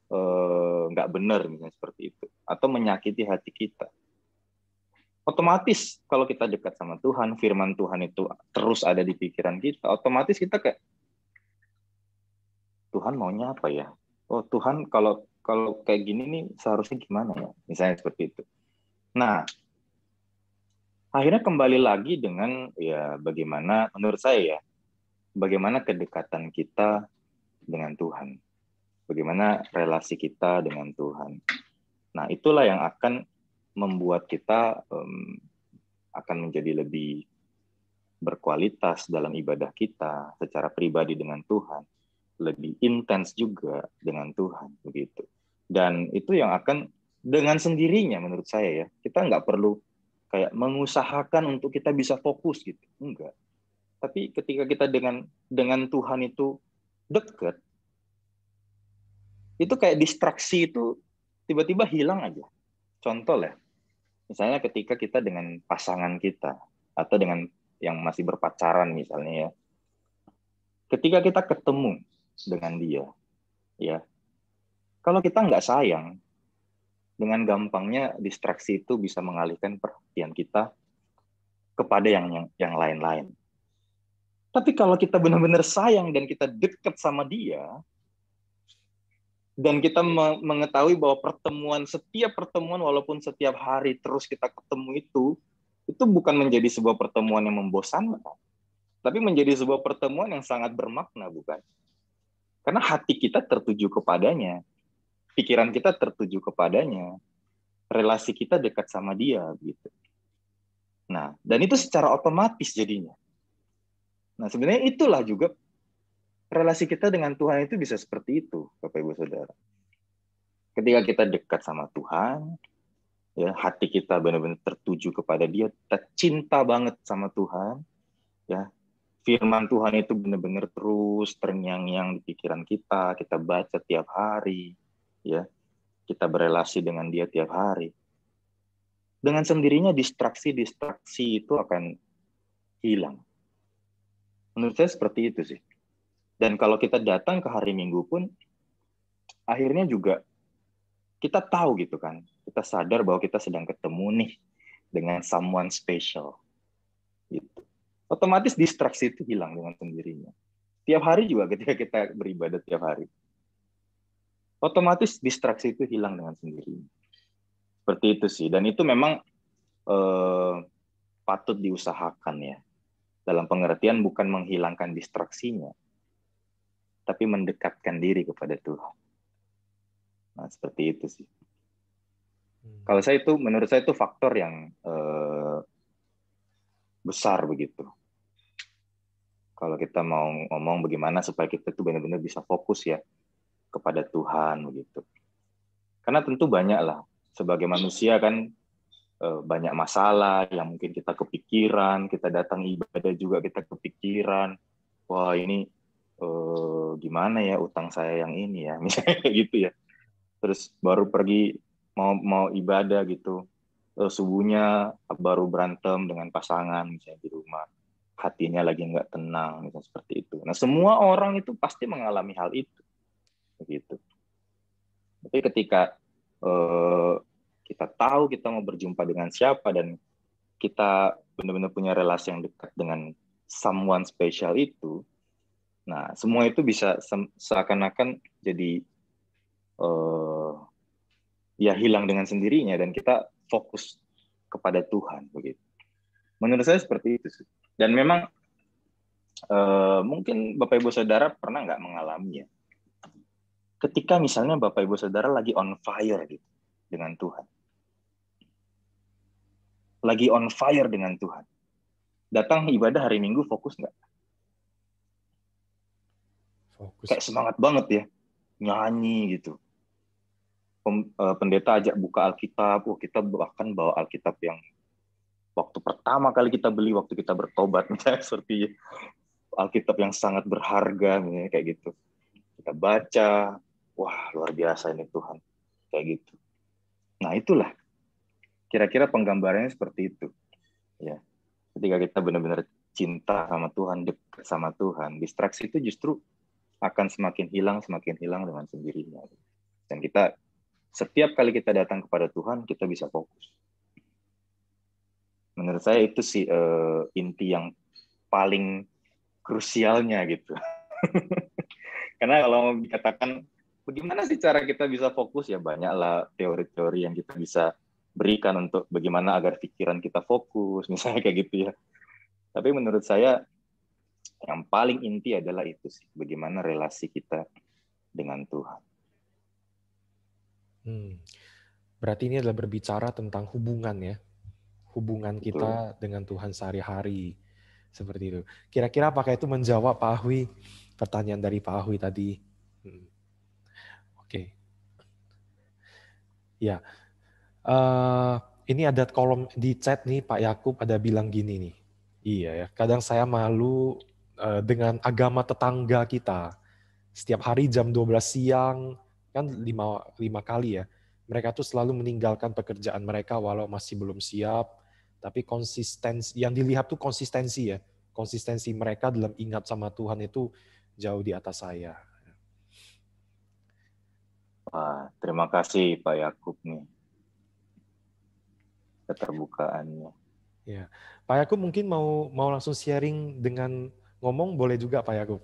nggak benar misalnya seperti itu. Atau menyakiti hati kita. Otomatis kalau kita dekat sama Tuhan, firman Tuhan itu terus ada di pikiran kita, otomatis kita kayak, Tuhan maunya apa ya? Oh Tuhan kalau kayak gini nih seharusnya gimana ya? Misalnya seperti itu. Nah, akhirnya kembali lagi dengan ya bagaimana menurut saya ya, bagaimana kedekatan kita dengan Tuhan. Bagaimana relasi kita dengan Tuhan. Nah, itulah yang akan membuat kita akan menjadi lebih berkualitas dalam ibadah kita secara pribadi dengan Tuhan, lebih intens juga dengan Tuhan begitu. Dan itu yang akan dengan sendirinya menurut saya ya, kita nggak perlu kayak mengusahakan untuk kita bisa fokus gitu, enggak. Tapi ketika kita dengan Tuhan itu dekat, itu kayak distraksi itu tiba-tiba hilang aja. Contoh ya, misalnya ketika kita dengan pasangan kita atau dengan yang masih berpacaran misalnya ya, ketika kita ketemu dengan dia, ya, kalau kita nggak sayang, dengan gampangnya distraksi itu bisa mengalihkan perhatian kita kepada yang lain-lain. Tapi kalau kita benar-benar sayang dan kita dekat sama dia, dan kita mengetahui bahwa setiap pertemuan walaupun setiap hari terus kita ketemu itu bukan menjadi sebuah pertemuan yang membosankan, tapi menjadi sebuah pertemuan yang sangat bermakna, bukan? Karena hati kita tertuju kepadanya, pikiran kita tertuju kepadanya, relasi kita dekat sama dia, gitu. Nah, dan itu secara otomatis jadinya. Nah, sebenarnya itulah juga relasi kita dengan Tuhan itu bisa seperti itu, Bapak Ibu Saudara. Ketika kita dekat sama Tuhan, ya hati kita benar-benar tertuju kepada Dia, kita cinta banget sama Tuhan, ya firman Tuhan itu benar-benar terus terngiang-ngiang di pikiran kita baca tiap hari, ya kita berelasi dengan Dia tiap hari. Dengan sendirinya distraksi itu akan hilang. Menurut saya seperti itu sih. Dan kalau kita datang ke hari Minggu pun, akhirnya juga kita tahu gitu kan, kita sadar bahwa kita sedang ketemu nih dengan someone special. Gitu. Otomatis distraksi itu hilang dengan sendirinya. Tiap hari juga ketika kita beribadah tiap hari, otomatis distraksi itu hilang dengan sendirinya. Seperti itu sih. Dan itu memang patut diusahakan ya. Dalam pengertian bukan menghilangkan distraksinya, tapi mendekatkan diri kepada Tuhan. Nah, seperti itu sih. Kalau saya itu, menurut saya itu faktor yang besar begitu. Kalau kita mau ngomong bagaimana supaya kita itu benar-benar bisa fokus ya kepada Tuhan begitu. Karena tentu banyak lah, sebagai manusia kan banyak masalah yang mungkin kita kepikiran, kita datang ibadah juga kita kepikiran, wah ini gimana ya utang saya yang ini ya, misalnya gitu ya. Terus baru pergi mau ibadah gitu, subuhnya baru berantem dengan pasangan misalnya di rumah, hatinya lagi nggak tenang misalnya seperti itu. Nah semua orang itu pasti mengalami hal itu, begitu. Tapi ketika kita tahu kita mau berjumpa dengan siapa dan kita benar-benar punya relasi yang dekat dengan someone special itu, nah semua itu bisa seakan-akan jadi ya hilang dengan sendirinya dan kita fokus kepada Tuhan begitu. Menurut saya seperti itu sih. Dan memang mungkin Bapak Ibu Saudara pernah nggak mengalami ya, ketika misalnya Bapak Ibu Saudara lagi on fire gitu dengan Tuhan, lagi on fire dengan Tuhan, datang ibadah hari Minggu fokus nggak? Fokus. Kayak semangat banget ya, nyanyi gitu. Pendeta ajak buka Alkitab, kita bahkan bawa Alkitab yang waktu pertama kali kita beli, waktu kita bertobat, misalnya seperti Alkitab yang sangat berharga, misalnya kayak gitu. Kita baca, wah luar biasa ini Tuhan, kayak gitu. Nah itulah, kira-kira penggambarannya seperti itu. Ya, ketika kita benar-benar cinta sama Tuhan, dekat sama Tuhan, distraksi itu justru akan semakin hilang dengan sendirinya. Dan kita, setiap kali kita datang kepada Tuhan, kita bisa fokus. Menurut saya itu sih inti yang paling krusialnya gitu. Karena kalau dikatakan bagaimana sih cara kita bisa fokus, ya banyaklah teori-teori yang kita bisa berikan untuk bagaimana agar pikiran kita fokus, misalnya kayak gitu ya. Tapi menurut saya yang paling inti adalah itu sih, bagaimana relasi kita dengan Tuhan. Berarti ini adalah berbicara tentang hubungan ya. Hubungan kita dengan Tuhan sehari-hari. Seperti itu. Kira-kira apakah itu menjawab Pak Ahwi? Pertanyaan dari Pak Ahwi tadi. Oke. Ya. Ini ada kolom di chat nih, Pak Yakub ada bilang gini nih. Iya ya, kadang saya malu dengan agama tetangga kita. Setiap hari jam 12 siang, kan 5 kali ya. Mereka tuh selalu meninggalkan pekerjaan mereka walau masih belum siap. Tapi konsistensi, yang dilihat tuh konsistensi ya. Konsistensi mereka dalam ingat sama Tuhan itu jauh di atas saya. Wah, terima kasih Pak Yakub nih. Keterbukaannya. Ya, Pak Yakub mungkin mau langsung sharing dengan ngomong, boleh juga Pak Yakub.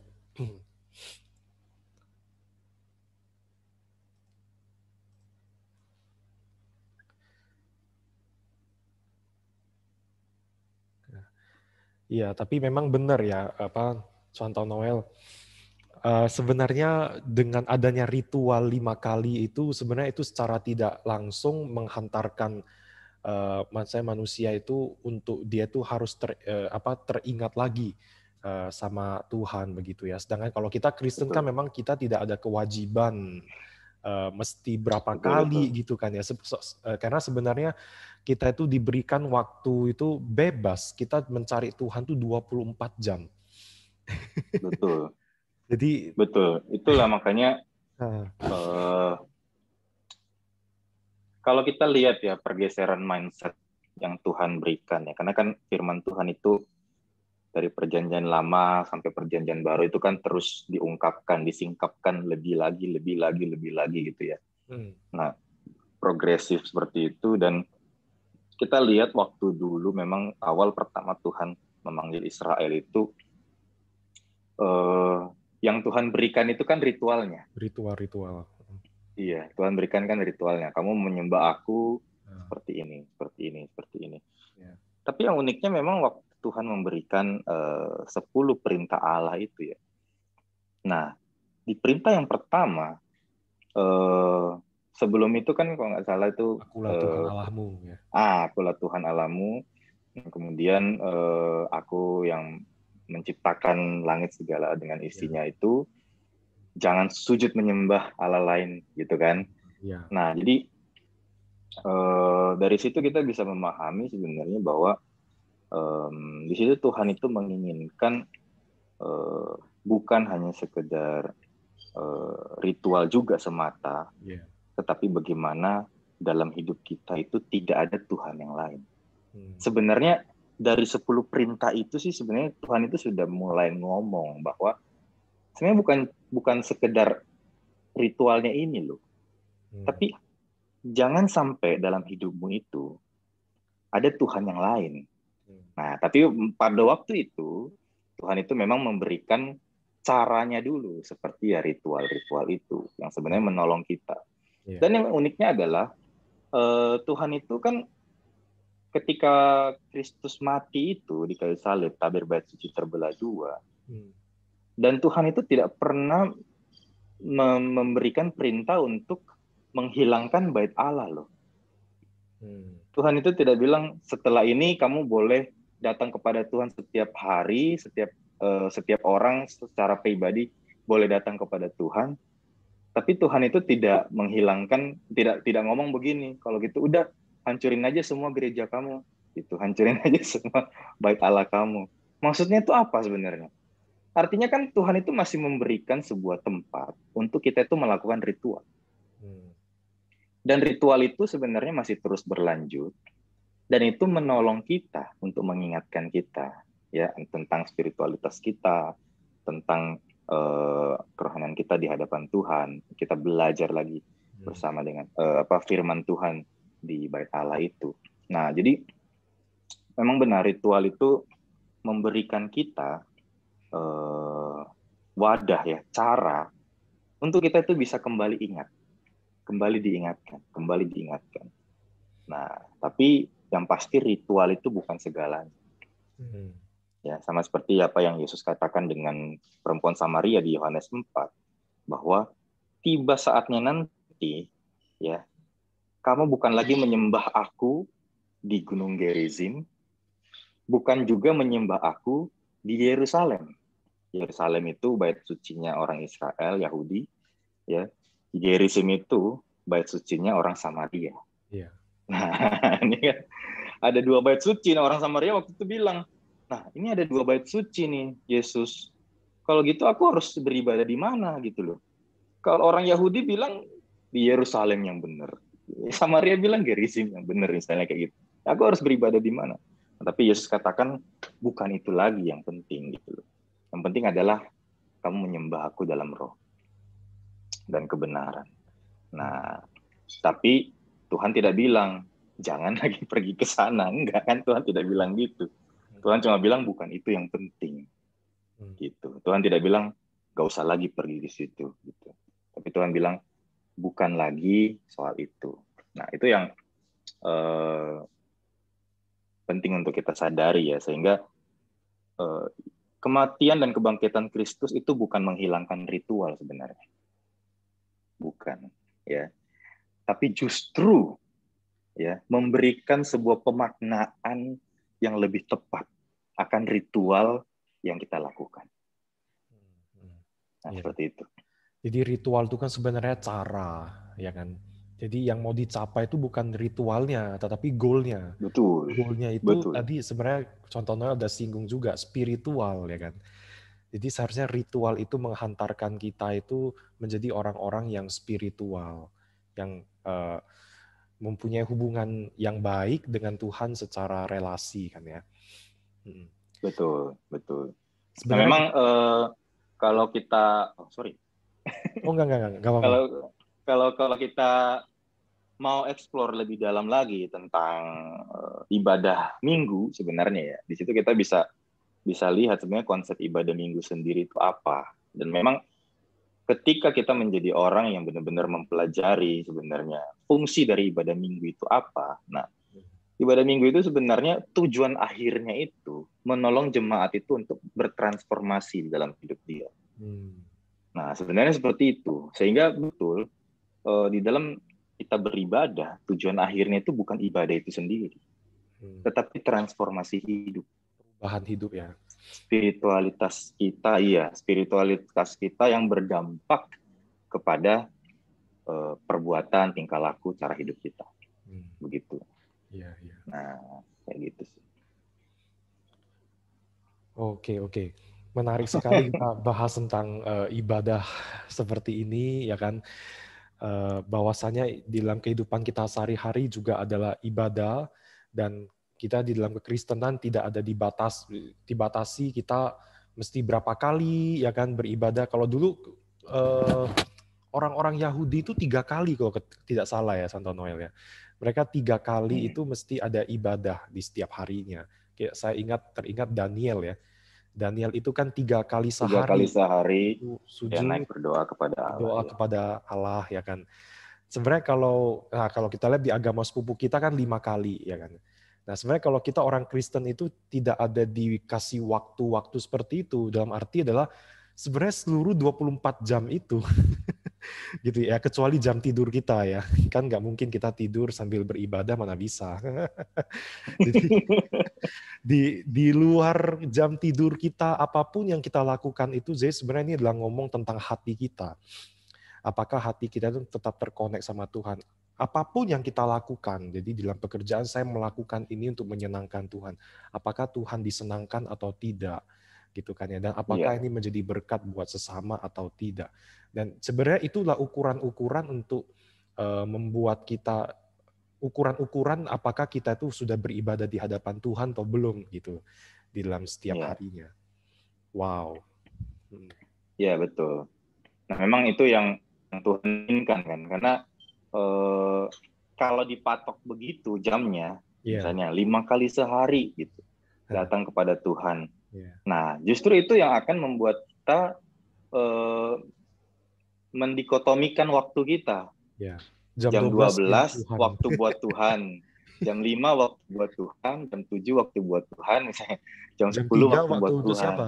Iya, tapi memang benar ya, contoh Noel. Sebenarnya dengan adanya ritual 5 kali itu sebenarnya itu secara tidak langsung menghantarkan manusia itu untuk dia tuh harus teringat lagi sama Tuhan begitu ya. Sedangkan kalau kita Kristen kan memang kita tidak ada kewajiban mesti berapa kali gitu kan ya. Karena sebenarnya kita itu diberikan waktu itu bebas. Kita mencari Tuhan tuh 24 jam. Betul. Jadi betul. Itulah makanya kalau kita lihat ya pergeseran mindset yang Tuhan berikan ya. Karena kan firman Tuhan itu dari perjanjian lama sampai perjanjian baru itu kan terus diungkapkan, disingkapkan lebih lagi gitu ya. Nah, progresif seperti itu. Dan kita lihat waktu dulu memang awal pertama Tuhan memanggil Israel itu yang Tuhan berikan itu kan ritualnya. Ritual. Iya, Tuhan berikan kan ritualnya. Kamu menyembah aku seperti ini. Ya. Tapi yang uniknya memang waktu Tuhan memberikan 10 perintah Allah itu ya. Nah, di perintah yang pertama, sebelum itu kan kalau nggak salah itu Akulah Tuhan Allahmu ya. Akulah Tuhan Allahmu. Kemudian aku yang menciptakan langit segala dengan isinya itu, jangan sujud menyembah Allah lain gitu kan. Ya. Nah, jadi dari situ kita bisa memahami sebenarnya bahwa di situ Tuhan itu menginginkan bukan hanya sekedar ritual juga semata, tetapi bagaimana dalam hidup kita itu tidak ada Tuhan yang lain. Sebenarnya dari 10 perintah itu sih sebenarnya Tuhan itu sudah mulai ngomong bahwa sebenarnya bukan sekedar ritualnya ini loh, tapi jangan sampai dalam hidupmu itu ada Tuhan yang lain. Nah, tapi pada waktu itu Tuhan itu memang memberikan caranya dulu, seperti ya ritual-ritual itu yang sebenarnya menolong kita. Dan yang uniknya adalah Tuhan itu kan ketika Kristus mati itu di kayu salib, tabir bait suci terbelah 2. Dan Tuhan itu tidak pernah memberikan perintah untuk menghilangkan bait Allah loh. Tuhan itu tidak bilang setelah ini kamu boleh datang kepada Tuhan setiap hari, setiap orang secara pribadi boleh datang kepada Tuhan. Tapi Tuhan itu tidak menghilangkan, tidak ngomong begini, kalau gitu udah hancurin aja semua gereja kamu, Itu hancurin aja semua bait Allah kamu. Maksudnya itu apa sebenarnya? Artinya kan Tuhan itu masih memberikan sebuah tempat untuk kita itu melakukan ritual. Dan ritual itu sebenarnya masih terus berlanjut. Dan itu menolong kita untuk mengingatkan kita ya tentang spiritualitas kita, tentang kerohanian kita di hadapan Tuhan. Kita belajar lagi bersama dengan firman Tuhan di bait Allah itu. Nah, jadi memang benar ritual itu memberikan kita wadah ya, cara untuk kita itu bisa kembali ingat, kembali diingatkan. Nah, tapi yang pasti ritual itu bukan segalanya. Ya, sama seperti apa yang Yesus katakan dengan perempuan Samaria di Yohanes 4, bahwa tiba saatnya nanti, ya, kamu bukan lagi menyembah aku di Gunung Gerizim, bukan juga menyembah aku di Yerusalem. Yerusalem itu bait sucinya orang Israel, Yahudi, ya. Gerizim itu bait sucinya orang Samaria. Iya. Nah, ini kan ada 2 bait suci. Nah, orang Samaria waktu itu bilang, nah ini ada 2 bait suci nih, Yesus. Kalau gitu aku harus beribadah di mana gitu loh. Kalau orang Yahudi bilang di Yerusalem yang benar. Samaria bilang Gerizim yang benar, misalnya kayak gitu. Aku harus beribadah di mana? Nah, tapi Yesus katakan bukan itu lagi yang penting gitu loh. Yang penting adalah kamu menyembah aku dalam roh dan kebenaran. Nah, tapi Tuhan tidak bilang jangan lagi pergi ke sana, enggak kan, Tuhan tidak bilang gitu. Tuhan cuma bilang bukan itu yang penting, gitu. Tuhan tidak bilang gak usah lagi pergi di situ, gitu. Tapi Tuhan bilang bukan lagi soal itu. Nah, itu yang penting untuk kita sadari ya, sehingga kematian dan kebangkitan Kristus itu bukan menghilangkan ritual sebenarnya, bukan, ya. Tapi justru ya memberikan sebuah pemaknaan yang lebih tepat akan ritual yang kita lakukan. Nah, seperti itu. Jadi ritual itu kan sebenarnya cara, ya kan. Jadi yang mau dicapai itu bukan ritualnya, tetapi goalnya. Betul. Goalnya itu tadi sebenarnya contohnya ada singgung juga, spiritual, ya kan. Jadi seharusnya ritual itu menghantarkan kita itu menjadi orang-orang yang spiritual, yang mempunyai hubungan yang baik dengan Tuhan secara relasi kan ya. Betul, betul. Nah, Sebenarnya memang kalau kita, enggak apa-apa. Kalau kita mau explore lebih dalam lagi tentang ibadah minggu sebenarnya ya, di situ kita bisa lihat sebenarnya konsep ibadah minggu sendiri itu apa. Dan memang ketika kita menjadi orang yang benar-benar mempelajari sebenarnya fungsi dari ibadah minggu itu apa. Nah, ibadah minggu itu sebenarnya tujuan akhirnya itu menolong jemaat itu untuk bertransformasi di dalam hidup dia. Nah, sebenarnya seperti itu. Sehingga betul di dalam kita beribadah, tujuan akhirnya itu bukan ibadah itu sendiri, tetapi transformasi hidup. Perubahan hidup ya. Spiritualitas kita yang berdampak kepada perbuatan, tingkah laku, cara hidup kita. Begitu. Iya. Nah, kayak gitu sih. Oke. Menarik sekali kita bahas tentang ibadah seperti ini, ya kan. Bahwasanya di dalam kehidupan kita sehari-hari juga adalah ibadah, dan kita di dalam kekristenan tidak ada dibatasi kita mesti berapa kali ya kan beribadah. Kalau dulu orang-orang Yahudi itu 3 kali kalau tidak salah ya, Santo Noel ya. Mereka 3 kali itu mesti ada ibadah di setiap harinya. Kayak saya teringat Daniel ya. Daniel itu kan 3 kali sehari. 3 kali sehari sujud, dia naik berdoa kepada Allah. Doa kepada Allah ya kan. Sebenarnya kalau kita lihat di agama sepupu kita kan 5 kali ya kan. Nah sebenarnya kalau kita orang Kristen itu tidak ada dikasih waktu-waktu seperti itu. Dalam arti adalah sebenarnya seluruh 24 jam itu gitu ya, kecuali jam tidur kita ya. Kan nggak mungkin kita tidur sambil beribadah, mana bisa. Jadi di luar jam tidur kita, apapun yang kita lakukan itu sebenarnya ini adalah ngomong tentang hati kita. Apakah hati kita itu tetap terkonek sama Tuhan? apapun yang kita lakukan, jadi dalam pekerjaan saya melakukan ini untuk menyenangkan Tuhan. Apakah Tuhan disenangkan atau tidak, gitu kan ya? Dan apakah ini menjadi berkat buat sesama atau tidak? Dan sebenarnya itulah ukuran-ukuran untuk membuat kita ukuran-ukuran apakah kita itu sudah beribadah di hadapan Tuhan atau belum gitu di dalam setiap harinya. Wow. Ya, betul. Nah, memang itu yang Tuhan inginkan kan, karena kalau dipatok begitu jamnya, misalnya 5 kali sehari gitu, datang kepada Tuhan. Nah, justru itu yang akan membuat kita mendikotomikan waktu kita. Jam 12 waktu buat Tuhan, jam 5 waktu buat Tuhan, jam 7 waktu buat Tuhan, misalnya jam 10 waktu buat Tuhan. Siapa?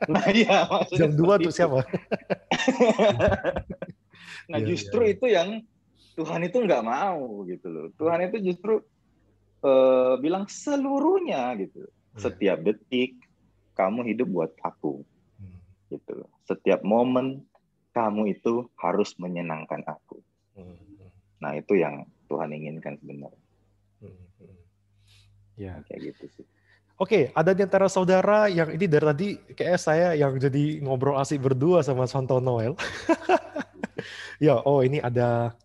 Nah, iya, maksudnya jam 2 untuk siapa? Nah, justru itu yang Tuhan itu nggak mau gitu loh. Tuhan itu justru bilang seluruhnya gitu. Setiap detik kamu hidup buat aku. Gitu. Setiap momen kamu itu harus menyenangkan aku. Nah, itu yang Tuhan inginkan sebenarnya. Ya. Kayak gitu sih. Oke, ada di antara saudara yang ini dari tadi kayak saya yang jadi ngobrol asik berdua sama Santo Noel. Ya, ini ada.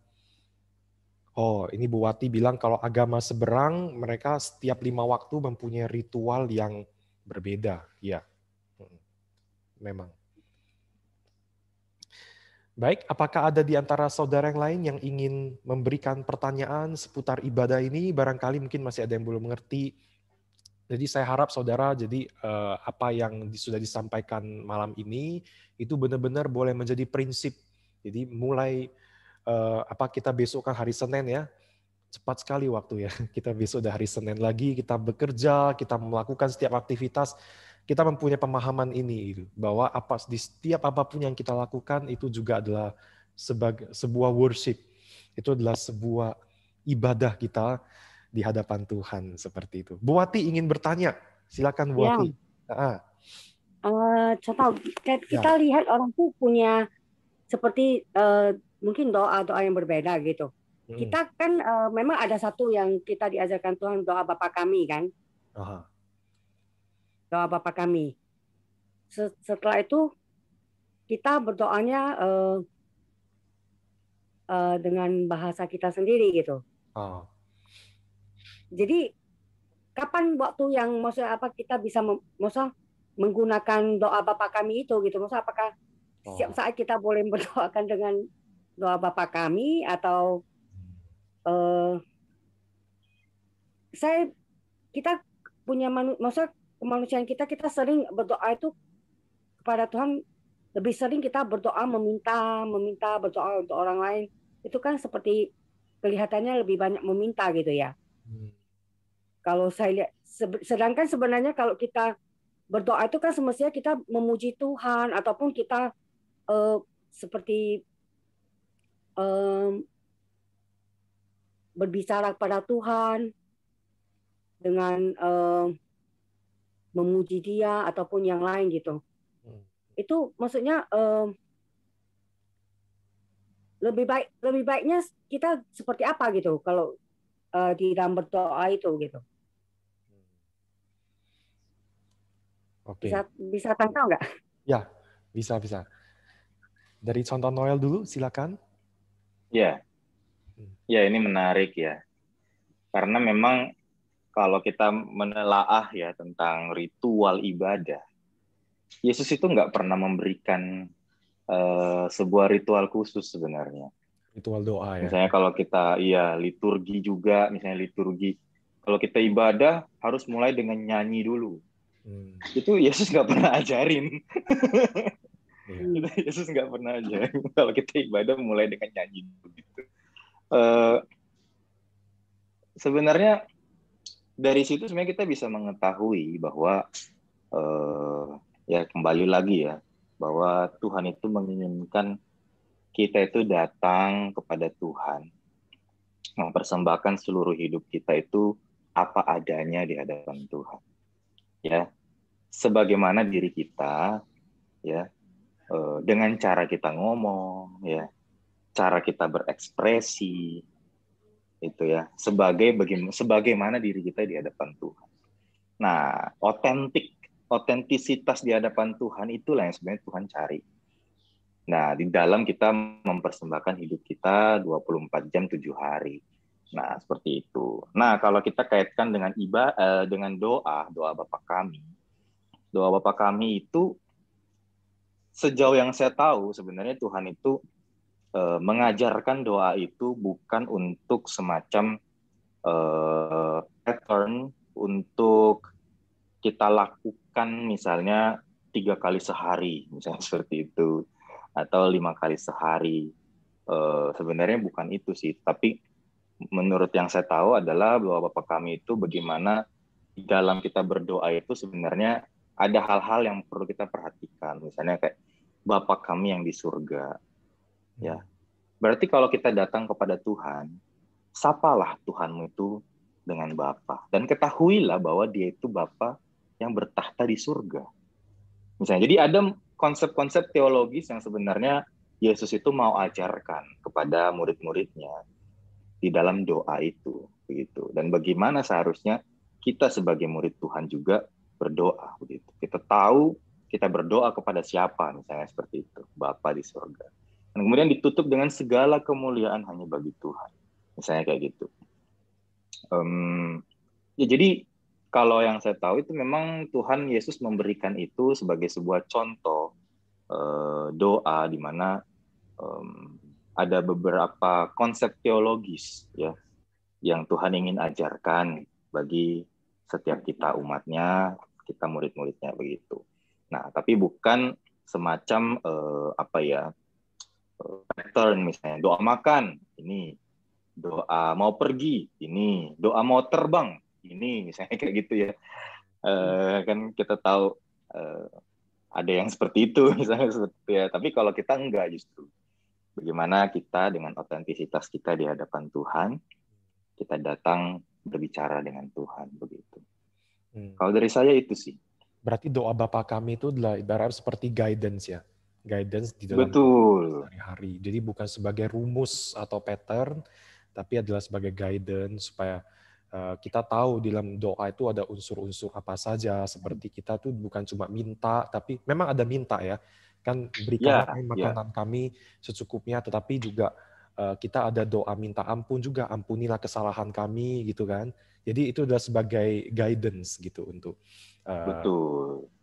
Ini Bu Wati bilang kalau agama seberang mereka setiap 5 waktu mempunyai ritual yang berbeda. Ya, memang. Baik, apakah ada di antara saudara yang lain yang ingin memberikan pertanyaan seputar ibadah ini? Barangkali mungkin masih ada yang belum mengerti. Jadi saya harap saudara, jadi apa yang sudah disampaikan malam ini itu benar-benar boleh menjadi prinsip. Jadi mulai kita besok kan hari Senin ya, cepat sekali waktu ya. Kita besok udah hari Senin lagi, kita bekerja, kita melakukan setiap aktivitas, kita mempunyai pemahaman ini bahwa di setiap apapun yang kita lakukan itu juga adalah sebuah worship. Itu adalah sebuah ibadah kita di hadapan Tuhan seperti itu. Bu Wati ingin bertanya, silakan Bu Wati. Contoh kita lihat orang tuh punya seperti mungkin doa-doa yang berbeda gitu. Kita kan memang ada satu yang kita diajarkan Tuhan, doa Bapa kami kan. Doa Bapa kami. Setelah itu kita berdoanya dengan bahasa kita sendiri gitu. Jadi kapan waktu yang maksudnya kita bisa menggunakan doa Bapa kami itu gitu. Maksudnya apakah setiap saat kita boleh berdoakan dengan doa Bapa kami atau kita punya maksudnya kemanusiaan kita sering berdoa itu kepada Tuhan, lebih sering kita berdoa meminta berdoa untuk orang lain. Itu kan seperti kelihatannya lebih banyak meminta gitu ya. Kalau saya lihat, sedangkan sebenarnya kalau kita berdoa itu kan semestinya kita memuji Tuhan ataupun kita seperti berbicara kepada Tuhan dengan memuji Dia ataupun yang lain gitu. Itu maksudnya lebih baiknya kita seperti apa gitu kalau di dalam berdoa itu gitu. Oke. Bisa tangkap nggak? Ya, bisa. Dari Santo Noel dulu, silakan. Ya, ini menarik ya. Karena memang kalau kita menelaah ya tentang ritual ibadah, Yesus itu nggak pernah memberikan sebuah ritual khusus sebenarnya. Ritual doa ya. Misalnya kalau kita liturgi juga, misalnya liturgi. Kalau kita ibadah harus mulai dengan nyanyi dulu. Itu Yesus nggak pernah ajarin. Yesus nggak pernah ajarin. Kalau kita ibadah mulai dengan nyanyi dulu. Gitu. Sebenarnya dari situ sebenarnya kita bisa mengetahui bahwa kembali lagi ya, bahwa Tuhan itu menginginkan kita itu datang kepada Tuhan, mempersembahkan seluruh hidup kita itu apa adanya di hadapan Tuhan. Ya, sebagaimana diri kita, ya, dengan cara kita ngomong, ya, cara kita berekspresi, itu ya, sebagaimana diri kita di hadapan Tuhan. Nah, otentisitas di hadapan Tuhan itulah yang sebenarnya Tuhan cari. Nah, di dalam kita mempersembahkan hidup kita 24 jam 7 hari. Nah, seperti itu. Nah, kalau kita kaitkan dengan dengan doa Bapa kami. Doa Bapa kami itu sejauh yang saya tahu sebenarnya Tuhan itu mengajarkan doa itu bukan untuk semacam pattern untuk kita lakukan misalnya 3 kali sehari, misalnya seperti itu, atau 5 kali sehari. Sebenarnya bukan itu sih, tapi menurut yang saya tahu adalah bahwa Bapa kami itu bagaimana di dalam kita berdoa itu sebenarnya ada hal-hal yang perlu kita perhatikan, misalnya kayak Bapa kami yang di surga. Ya, berarti kalau kita datang kepada Tuhan, sapalah Tuhanmu itu dengan Bapa, dan ketahuilah bahwa Dia itu Bapa yang bertahta di surga. Misalnya, jadi ada konsep-konsep teologis yang sebenarnya Yesus itu mau ajarkan kepada murid-muridnya di dalam doa itu, begitu. Dan bagaimana seharusnya kita sebagai murid Tuhan juga berdoa, begitu. Kita tahu kita berdoa kepada siapa, misalnya seperti itu, Bapa di surga. Dan kemudian ditutup dengan segala kemuliaan hanya bagi Tuhan. Misalnya kayak gitu. Ya, jadi kalau yang saya tahu itu memang Tuhan Yesus memberikan itu sebagai sebuah contoh doa di mana ada beberapa konsep teologis ya yang Tuhan ingin ajarkan bagi setiap kita umatnya, kita murid-muridnya begitu. Nah, tapi bukan semacam pattern, misalnya doa makan ini, doa mau pergi ini, doa mau terbang ini, misalnya kayak gitu ya. Kan kita tahu ada yang seperti itu misalnya seperti itu ya. Tapi kalau kita enggak, justru bagaimana kita dengan otentisitas kita di hadapan Tuhan, kita datang berbicara dengan Tuhan begitu. Kalau dari saya itu sih. Berarti doa Bapa kami itu adalah ibarat seperti guidance ya. Guidance di dalam sehari-hari. Jadi bukan sebagai rumus atau pattern, tapi adalah sebagai guidance supaya kita tahu di dalam doa itu ada unsur-unsur apa saja. Seperti kita tuh bukan cuma minta, tapi memang ada minta ya. Kan berikan makanan kami secukupnya, tetapi juga kita ada doa minta ampun juga, ampunilah kesalahan kami gitu kan. Jadi itu adalah sebagai guidance gitu untuk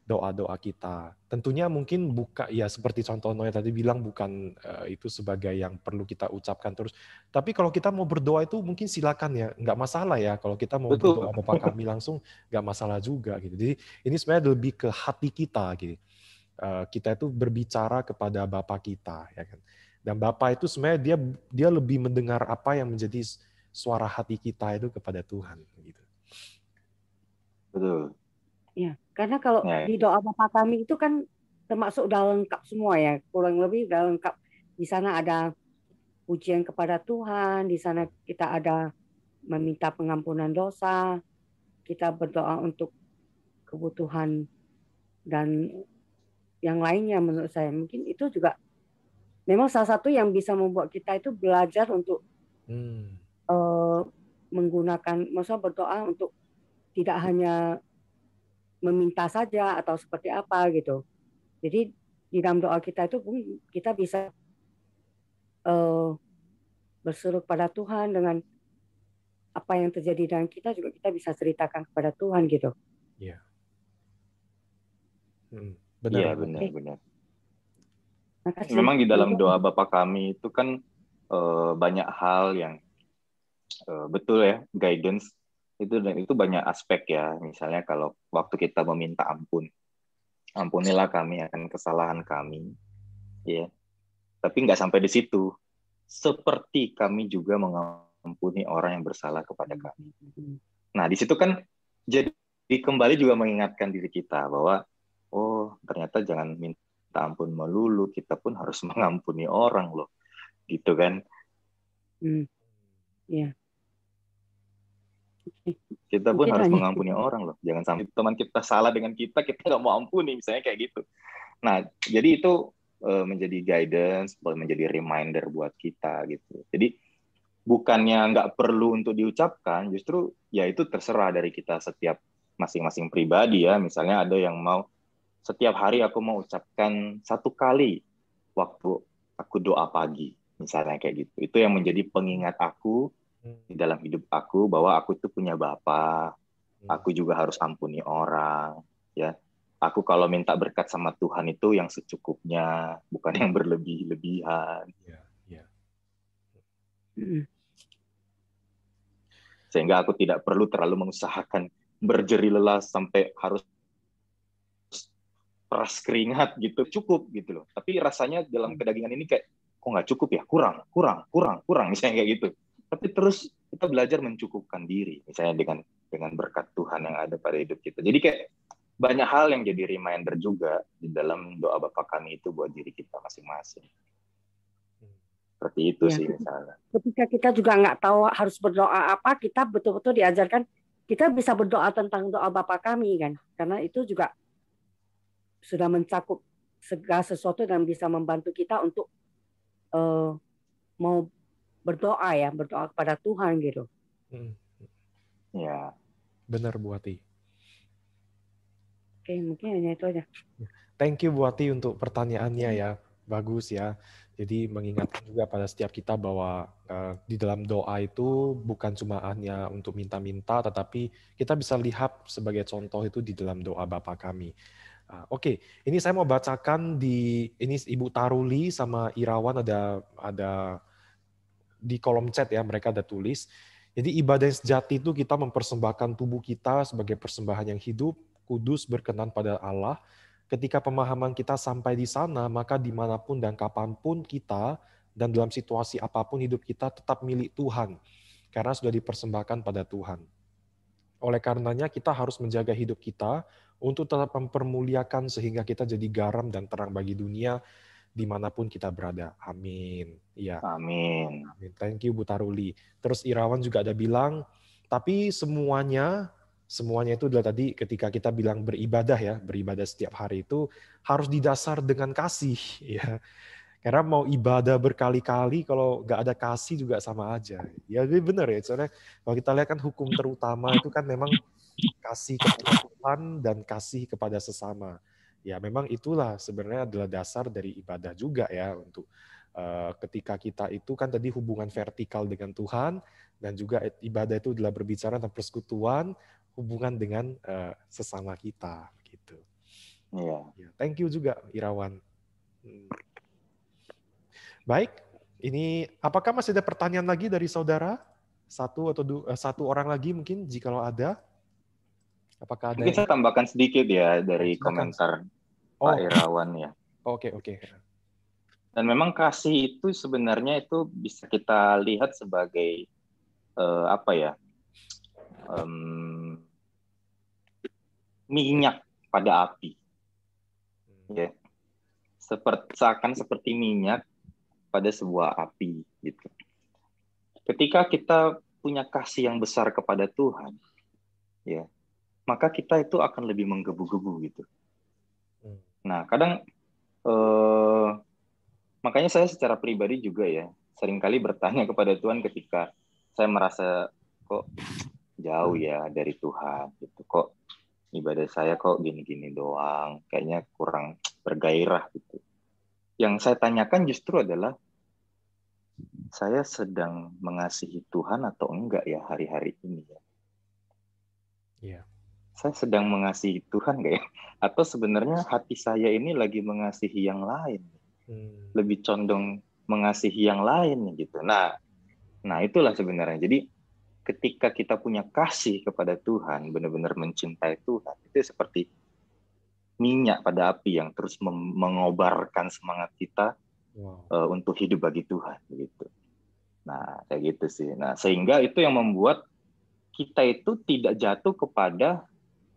doa-doa kita. Tentunya mungkin ya seperti contoh Noya tadi bilang bukan itu sebagai yang perlu kita ucapkan terus. Tapi kalau kita mau berdoa itu mungkin silakan ya, nggak masalah ya. Kalau kita mau berdoa Bapa kami langsung nggak masalah juga gitu. Jadi ini sebenarnya lebih ke hati kita gitu. Kita itu berbicara kepada Bapa kita ya kan. Dan Bapa itu sebenarnya dia lebih mendengar apa yang menjadi suara hati kita itu kepada Tuhan gitu. Betul. Ya, karena kalau di doa Bapa kami itu kan termasuk udah lengkap semua ya, kurang lebih udah lengkap. Di sana ada pujian kepada Tuhan, di sana kita ada meminta pengampunan dosa, kita berdoa untuk kebutuhan dan yang lainnya. Menurut saya mungkin itu juga memang salah satu yang bisa membuat kita itu belajar untuk menggunakan, maksudnya berdoa untuk tidak hanya meminta saja atau seperti apa gitu. Jadi di dalam doa kita itu pun kita bisa berseru kepada Tuhan dengan apa yang terjadi dengan kita, juga kita bisa ceritakan kepada Tuhan gitu. Iya. Benar. Memang di dalam doa Bapa kami itu kan banyak hal yang betul ya, guidance itu banyak aspek ya. Misalnya kalau waktu kita meminta ampun, ampunilah kami akan kesalahan kami, ya. Tapi nggak sampai di situ. Seperti kami juga mengampuni orang yang bersalah kepada kami. Nah, di situ kan jadi kembali juga mengingatkan diri kita bahwa ternyata jangan minta ampun melulu, kita pun harus mengampuni orang loh, gitu kan? Iya. Kita pun harus mengampuni orang loh. Jangan sampai teman kita salah dengan kita nggak mau ampuni, misalnya kayak gitu. Nah, jadi itu menjadi guidance, menjadi reminder buat kita gitu. Jadi bukannya nggak perlu untuk diucapkan, justru ya itu terserah dari kita setiap masing-masing pribadi ya. Misalnya ada yang mau setiap hari aku mau ucapkan 1 kali waktu aku doa pagi, misalnya kayak gitu. Itu yang menjadi pengingat aku di dalam hidup aku bahwa aku itu punya Bapa, aku juga harus ampuni orang, ya. Aku kalau minta berkat sama Tuhan itu yang secukupnya, bukan yang berlebih-lebihan. Sehingga aku tidak perlu terlalu mengusahakan berjeri lelah sampai harus peras keringat gitu, cukup gitu loh. Tapi rasanya dalam kedagingan ini kayak kok nggak cukup ya, kurang, misalnya kayak gitu. Tapi terus kita belajar mencukupkan diri, misalnya dengan berkat Tuhan yang ada pada hidup kita. Jadi kayak banyak hal yang jadi reminder juga di dalam doa Bapa Kami itu buat diri kita masing-masing. Seperti itu sih misalnya. Ketika kita juga nggak tahu harus berdoa apa, kita betul-betul diajarkan kita bisa berdoa tentang doa Bapa Kami kan, karena itu juga sudah mencakup segala sesuatu dan bisa membantu kita untuk mau berdoa kepada Tuhan gitu. Ya, benar Bu Ati. Oke, mungkin hanya itu aja. Thank you Bu Ati untuk pertanyaannya ya, bagus ya. Jadi mengingatkan juga pada setiap kita bahwa di dalam doa itu bukan cuma hanya untuk minta-minta, tetapi kita bisa lihat sebagai contoh itu di dalam doa Bapa Kami. Oke, ini saya mau bacakan ini Ibu Taruli sama Irawan ada di kolom chat ya, mereka ada tulis. Jadi ibadah yang sejati itu kita mempersembahkan tubuh kita sebagai persembahan yang hidup, kudus, berkenan pada Allah. Ketika pemahaman kita sampai di sana, maka dimanapun dan kapanpun kita, dan dalam situasi apapun hidup kita tetap milik Tuhan, karena sudah dipersembahkan pada Tuhan. Oleh karenanya kita harus menjaga hidup kita untuk tetap mempermuliakan sehingga kita jadi garam dan terang bagi dunia dimanapun kita berada. Amin. Ya. Amin. Thank you Bu Taruli. Terus Irawan juga ada bilang, tapi semuanya itu adalah tadi ketika kita bilang beribadah setiap hari itu harus didasar dengan kasih. Ya. Karena mau ibadah berkali-kali kalau nggak ada kasih juga sama aja. Ya benar ya, soalnya kalau kita lihat kan hukum terutama itu kan memang kasih kepada Tuhan dan kasih kepada sesama. Ya memang itulah sebenarnya adalah dasar dari ibadah juga ya, untuk ketika kita itu kan tadi hubungan vertikal dengan Tuhan, dan juga ibadah itu adalah berbicara tentang persekutuan, hubungan dengan sesama kita gitu. Iya. Ya, thank you juga Irawan. Baik, ini apakah masih ada pertanyaan lagi dari saudara? Satu orang lagi mungkin jikalau ada. Apakah ada? Mungkin saya tambahkan sedikit ya dari komentar Pak Irawan ya. Oke. Dan memang kasih itu sebenarnya itu bisa kita lihat sebagai minyak pada api, ya, seakan seperti minyak pada sebuah api, gitu. Ketika kita punya kasih yang besar kepada Tuhan, ya, maka kita itu akan lebih menggebu-gebu, gitu. Nah, kadang makanya saya secara pribadi juga ya seringkali bertanya kepada Tuhan ketika saya merasa kok jauh ya dari Tuhan, gitu. Kok ibadah saya kok gini-gini doang, kayaknya kurang bergairah gitu. Yang saya tanyakan justru adalah saya sedang mengasihi Tuhan atau enggak ya hari-hari ini ya? Iya. Saya sedang mengasihi Tuhan enggak ya? Atau sebenarnya hati saya ini lagi mengasihi yang lain? Lebih condong mengasihi yang lain gitu. Nah itulah sebenarnya. Jadi ketika kita punya kasih kepada Tuhan, benar-benar mencintai Tuhan, itu seperti minyak pada api yang terus mengobarkan semangat kita untuk hidup bagi Tuhan, begitu. Nah, kayak gitu sih. Nah, sehingga itu yang membuat kita itu tidak jatuh kepada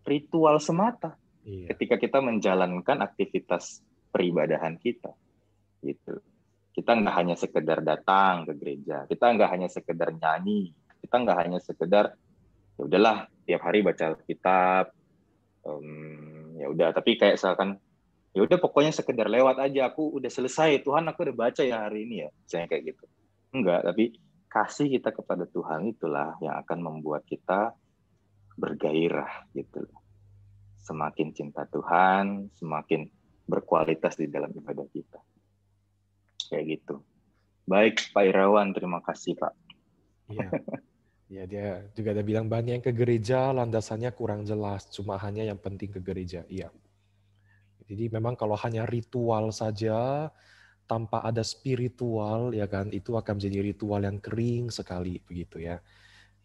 ritual semata ketika kita menjalankan aktivitas peribadahan kita, gitu. Kita nggak hanya sekedar datang ke gereja, kita nggak hanya sekedar nyanyi, kita nggak hanya sekedar ya udahlah tiap hari baca kitab, ya udah, tapi kayak misalkan ya udah pokoknya sekedar lewat aja, aku udah selesai Tuhan, aku udah baca ya hari ini ya, misalnya kayak gitu. Enggak, tapi kasih kita kepada Tuhan itulah yang akan membuat kita bergairah gitu. Semakin cinta Tuhan, semakin berkualitas di dalam ibadah kita. Kayak gitu. Baik, Pak Irawan, terima kasih, Pak. Iya. Ya, dia juga ada bilang banyak yang ke gereja landasannya kurang jelas, cuma hanya yang penting ke gereja. Iya. Jadi memang kalau hanya ritual saja tanpa ada spiritual, ya kan, itu akan menjadi ritual yang kering sekali begitu ya.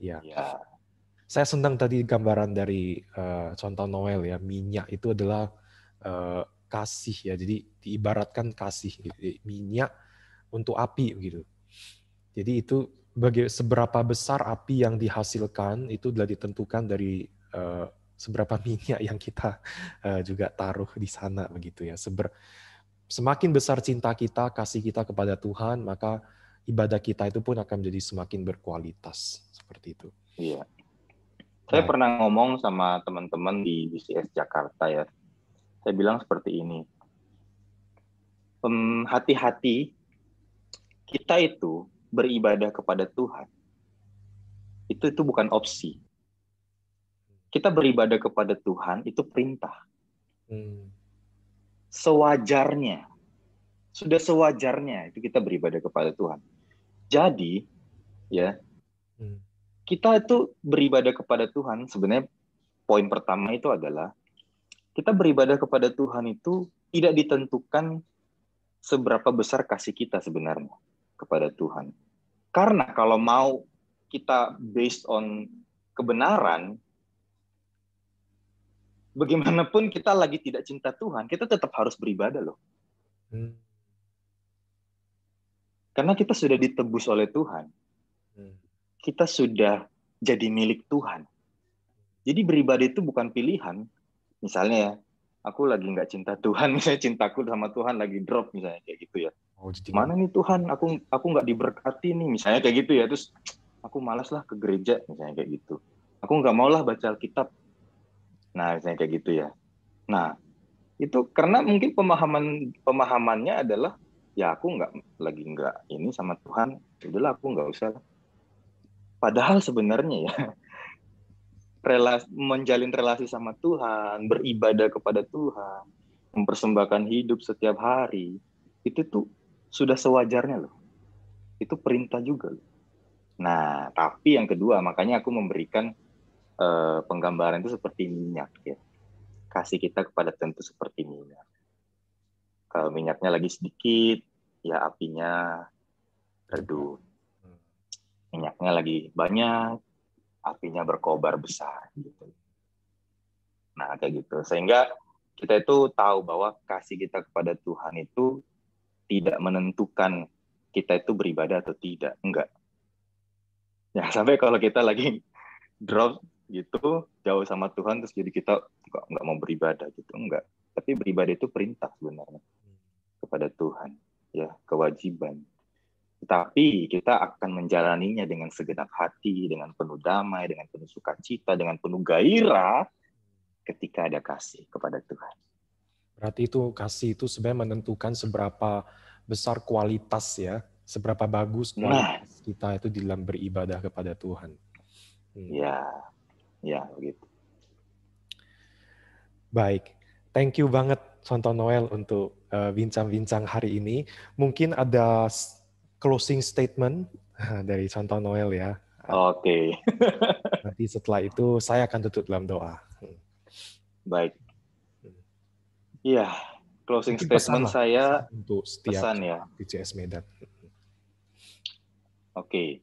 Ya. Ya. Saya senang tadi gambaran dari contoh Noel ya, minyak itu adalah kasih ya. Jadi diibaratkan kasih, gitu. Minyak untuk api begitu. Jadi itu seberapa besar api yang dihasilkan itu adalah ditentukan dari seberapa minyak yang kita juga taruh di sana begitu ya. Semakin besar cinta kita, kasih kita kepada Tuhan, maka ibadah kita itu pun akan menjadi semakin berkualitas seperti itu. Iya. Saya pernah ngomong sama teman-teman di BCS Jakarta ya. Saya bilang seperti ini. Hati-hati kita itu beribadah kepada Tuhan. Itu bukan opsi. Kita beribadah kepada Tuhan itu perintah. Sewajarnya. Sudah sewajarnya itu kita beribadah kepada Tuhan. Jadi, ya, kita itu beribadah kepada Tuhan, sebenarnya poin pertama itu adalah kita beribadah kepada Tuhan itu tidak ditentukan seberapa besar kasih kita sebenarnya kepada Tuhan. Karena kalau mau kita based on kebenaran, bagaimanapun kita lagi tidak cinta Tuhan, kita tetap harus beribadah loh. Karena kita sudah ditebus oleh Tuhan. Kita sudah jadi milik Tuhan. Jadi beribadah itu bukan pilihan. Misalnya ya, aku lagi nggak cinta Tuhan, misalnya cintaku sama Tuhan lagi drop misalnya kayak gitu ya. Mana nih Tuhan, aku nggak diberkati nih, misalnya kayak gitu ya. Terus aku malas lah ke gereja, misalnya kayak gitu. Aku nggak mau lah baca Alkitab. Nah, misalnya kayak gitu ya. Nah, itu karena mungkin pemahamannya adalah ya aku nggak ini sama Tuhan, udahlah aku nggak usah. Padahal sebenarnya ya menjalin relasi sama Tuhan, beribadah kepada Tuhan, mempersembahkan hidup setiap hari, itu tuh sudah sewajarnya loh. Itu perintah juga loh. Nah, tapi yang kedua, makanya aku memberikan penggambaran itu seperti minyak ya. Kasih kita kepada Tuhan itu seperti minyak. Kalau minyaknya lagi sedikit, ya apinya redup. Minyaknya lagi banyak, apinya berkobar besar gitu. Nah, kayak gitu. Sehingga kita itu tahu bahwa kasih kita kepada Tuhan itu tidak menentukan kita itu beribadah atau tidak. Enggak. Ya, sampai kalau kita lagi drop gitu, jauh sama Tuhan, terus jadi kita nggak mau beribadah gitu. Enggak. Tapi beribadah itu perintah sebenarnya kepada Tuhan. Ya, kewajiban. Tetapi kita akan menjalaninya dengan segenap hati, dengan penuh damai, dengan penuh sukacita, dengan penuh gairah ketika ada kasih kepada Tuhan. Berarti itu kasih itu sebenarnya menentukan seberapa besar kualitas ya, seberapa bagus kualitas kita itu dalam beribadah kepada Tuhan. Ya begitu. Baik, thank you banget Contoh Noel untuk bincang-bincang hari ini. Mungkin ada closing statement dari Contoh Noel ya. Oke. Nanti setelah itu saya akan tutup dalam doa. Baik. Iya, closing statement saya untuk setiap pesan ya. BCS Medan. Oke.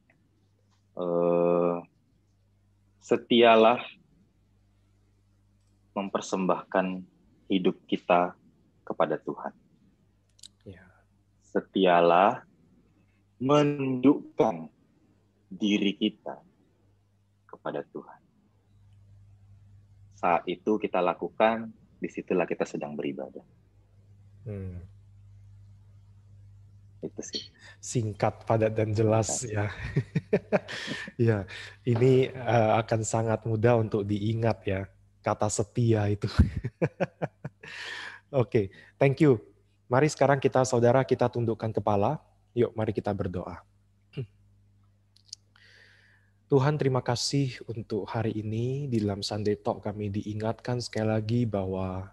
Setialah mempersembahkan hidup kita kepada Tuhan. Ya. Setialah menundukkan diri kita kepada Tuhan. Saat itu kita lakukan, disitulah kita sedang beribadah. Itu sih. Singkat, padat, dan jelas ya. Ya, ini akan sangat mudah untuk diingat ya, kata setia itu. Oke, thank you. Mari sekarang kita, saudara, kita tundukkan kepala. Yuk, mari kita berdoa. Tuhan, terima kasih untuk hari ini. Di dalam Sunday Talk kami diingatkan sekali lagi bahwa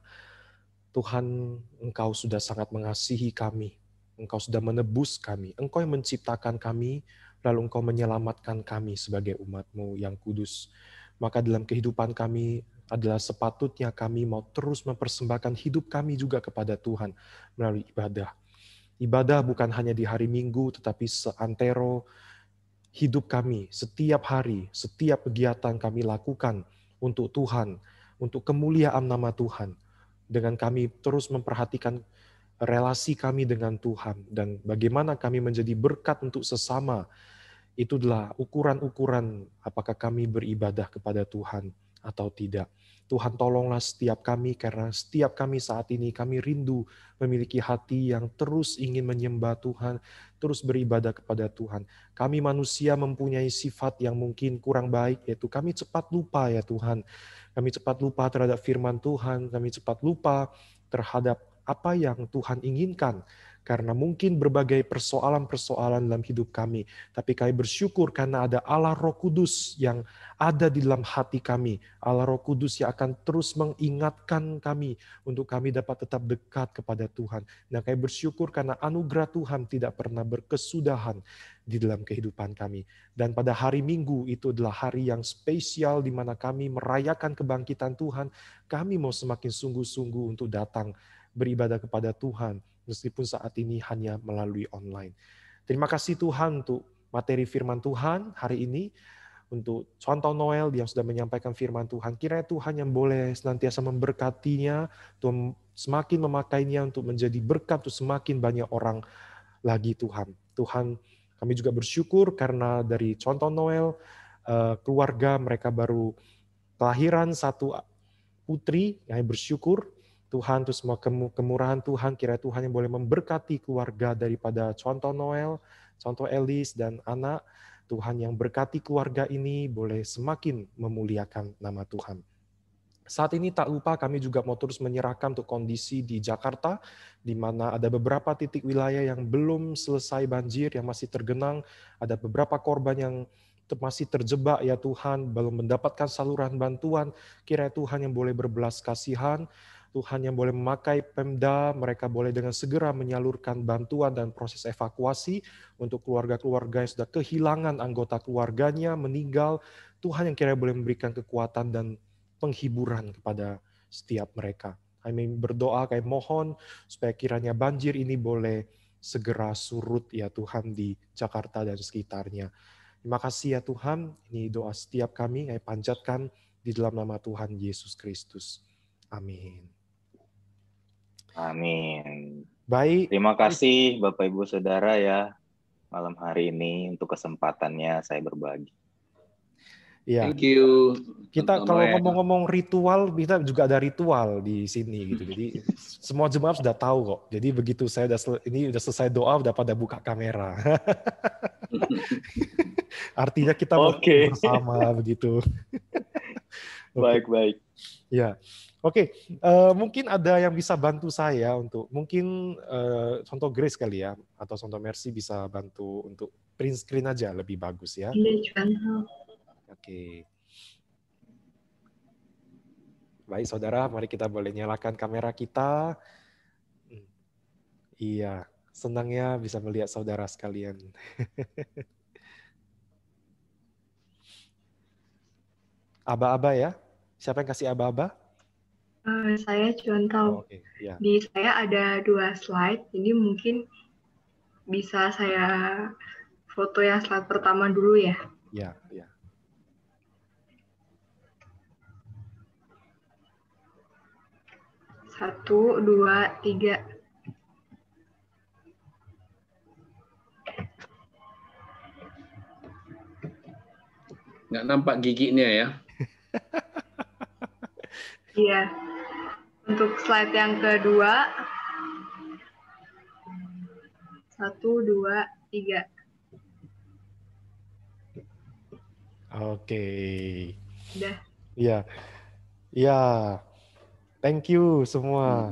Tuhan, Engkau sudah sangat mengasihi kami. Engkau sudah menebus kami. Engkau yang menciptakan kami, lalu Engkau menyelamatkan kami sebagai umat-Mu yang kudus. Maka dalam kehidupan kami adalah sepatutnya kami mau terus mempersembahkan hidup kami juga kepada Tuhan melalui ibadah. Ibadah bukan hanya di hari Minggu, tetapi seantero hidup kami, setiap hari, setiap kegiatan kami lakukan untuk Tuhan, untuk kemuliaan nama Tuhan. Dengan kami terus memperhatikan relasi kami dengan Tuhan dan bagaimana kami menjadi berkat untuk sesama. Itu adalah ukuran-ukuran apakah kami beribadah kepada Tuhan atau tidak. Tuhan tolonglah setiap kami, karena setiap kami saat ini kami rindu memiliki hati yang terus ingin menyembah Tuhan, terus beribadah kepada Tuhan. Kami manusia mempunyai sifat yang mungkin kurang baik, yaitu kami cepat lupa ya Tuhan. Kami cepat lupa terhadap firman Tuhan, kami cepat lupa terhadap apa yang Tuhan inginkan. Karena mungkin berbagai persoalan-persoalan dalam hidup kami. Tapi kami bersyukur karena ada Allah Roh Kudus yang ada di dalam hati kami. Allah Roh Kudus yang akan terus mengingatkan kami untuk kami dapat tetap dekat kepada Tuhan. Dan kami bersyukur karena anugerah Tuhan tidak pernah berkesudahan di dalam kehidupan kami. Dan pada hari Minggu itu adalah hari yang spesial di mana kami merayakan kebangkitan Tuhan. Kami mau semakin sungguh-sungguh untuk datang beribadah kepada Tuhan, meskipun saat ini hanya melalui online. Terima kasih Tuhan untuk materi firman Tuhan hari ini, untuk contoh Noel yang sudah menyampaikan firman Tuhan. Kiranya Tuhan yang boleh senantiasa memberkatinya, Tuhan semakin memakainya untuk menjadi berkat untuk semakin banyak orang lagi Tuhan. Tuhan, kami juga bersyukur karena dari contoh Noel, keluarga mereka baru kelahiran satu putri, yang bersyukur. Tuhan, terus semua kemurahan Tuhan, kira Tuhan yang boleh memberkati keluarga daripada contoh Noel, contoh Elis dan anak. Tuhan yang berkati keluarga ini boleh semakin memuliakan nama Tuhan. Saat ini tak lupa kami juga mau terus menyerahkan untuk kondisi di Jakarta, di mana ada beberapa titik wilayah yang belum selesai banjir, yang masih tergenang, ada beberapa korban yang masih terjebak ya Tuhan, belum mendapatkan saluran bantuan. Kiranya Tuhan yang boleh berbelas kasihan, Tuhan yang boleh memakai Pemda, mereka boleh dengan segera menyalurkan bantuan dan proses evakuasi untuk keluarga-keluarga yang sudah kehilangan anggota keluarganya, meninggal. Tuhan yang kiranya boleh memberikan kekuatan dan penghiburan kepada setiap mereka. Kami berdoa, kami mohon supaya kiranya banjir ini boleh segera surut ya Tuhan di Jakarta dan sekitarnya. Terima kasih ya Tuhan, ini doa setiap kami, kami panjatkan di dalam nama Tuhan Yesus Kristus. Amin. Amin. Baik. Terima kasih Bapak Ibu Saudara ya malam hari ini untuk kesempatannya saya berbagi. Ya. Thank you. Kita kalau ngomong-ngomong ritual, kita juga ada ritual di sini gitu. Jadi semua jemaat sudah tahu kok. Jadi begitu saya udah selesai doa, udah pada buka kamera. Artinya kita bersama begitu. Baik. Ya. Oke, mungkin ada yang bisa bantu saya untuk mungkin contoh Grace kali ya, atau contoh Mercy bisa bantu untuk print screen aja lebih bagus ya. Oke. Baik saudara, mari kita boleh nyalakan kamera kita. Iya, senangnya bisa melihat saudara sekalian. Aba-aba ya? Siapa yang kasih aba-aba? Saya contoh. Ya. Di saya ada 2 slide, jadi mungkin bisa saya foto yang slide pertama dulu ya. Ya. 1, 2, 3. Nggak nampak giginya ya? Iya. Untuk slide yang kedua. 1, 2, 3. Oke. Udah. Iya. Thank you semua.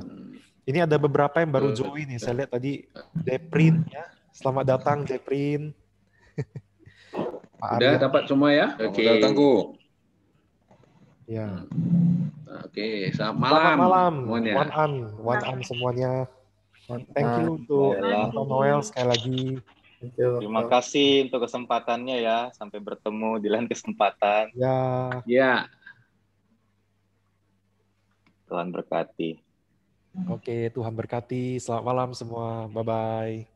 Ini ada beberapa yang baru join nih. Saya lihat tadi Deprin ya. Selamat datang Deprin. Pak Udah Arya. dapat semua ya? Oke. Modal Tangguh. Ya. Oke, selamat Selamat malam. semuanya. One on semuanya. Thank you untuk Baiklah. Pak Noel sekali lagi. Terima kasih untuk kesempatannya ya. Sampai bertemu di lain kesempatan. Ya. Ya. Tuhan berkati. Oke, Tuhan berkati. Selamat malam semua. Bye-bye.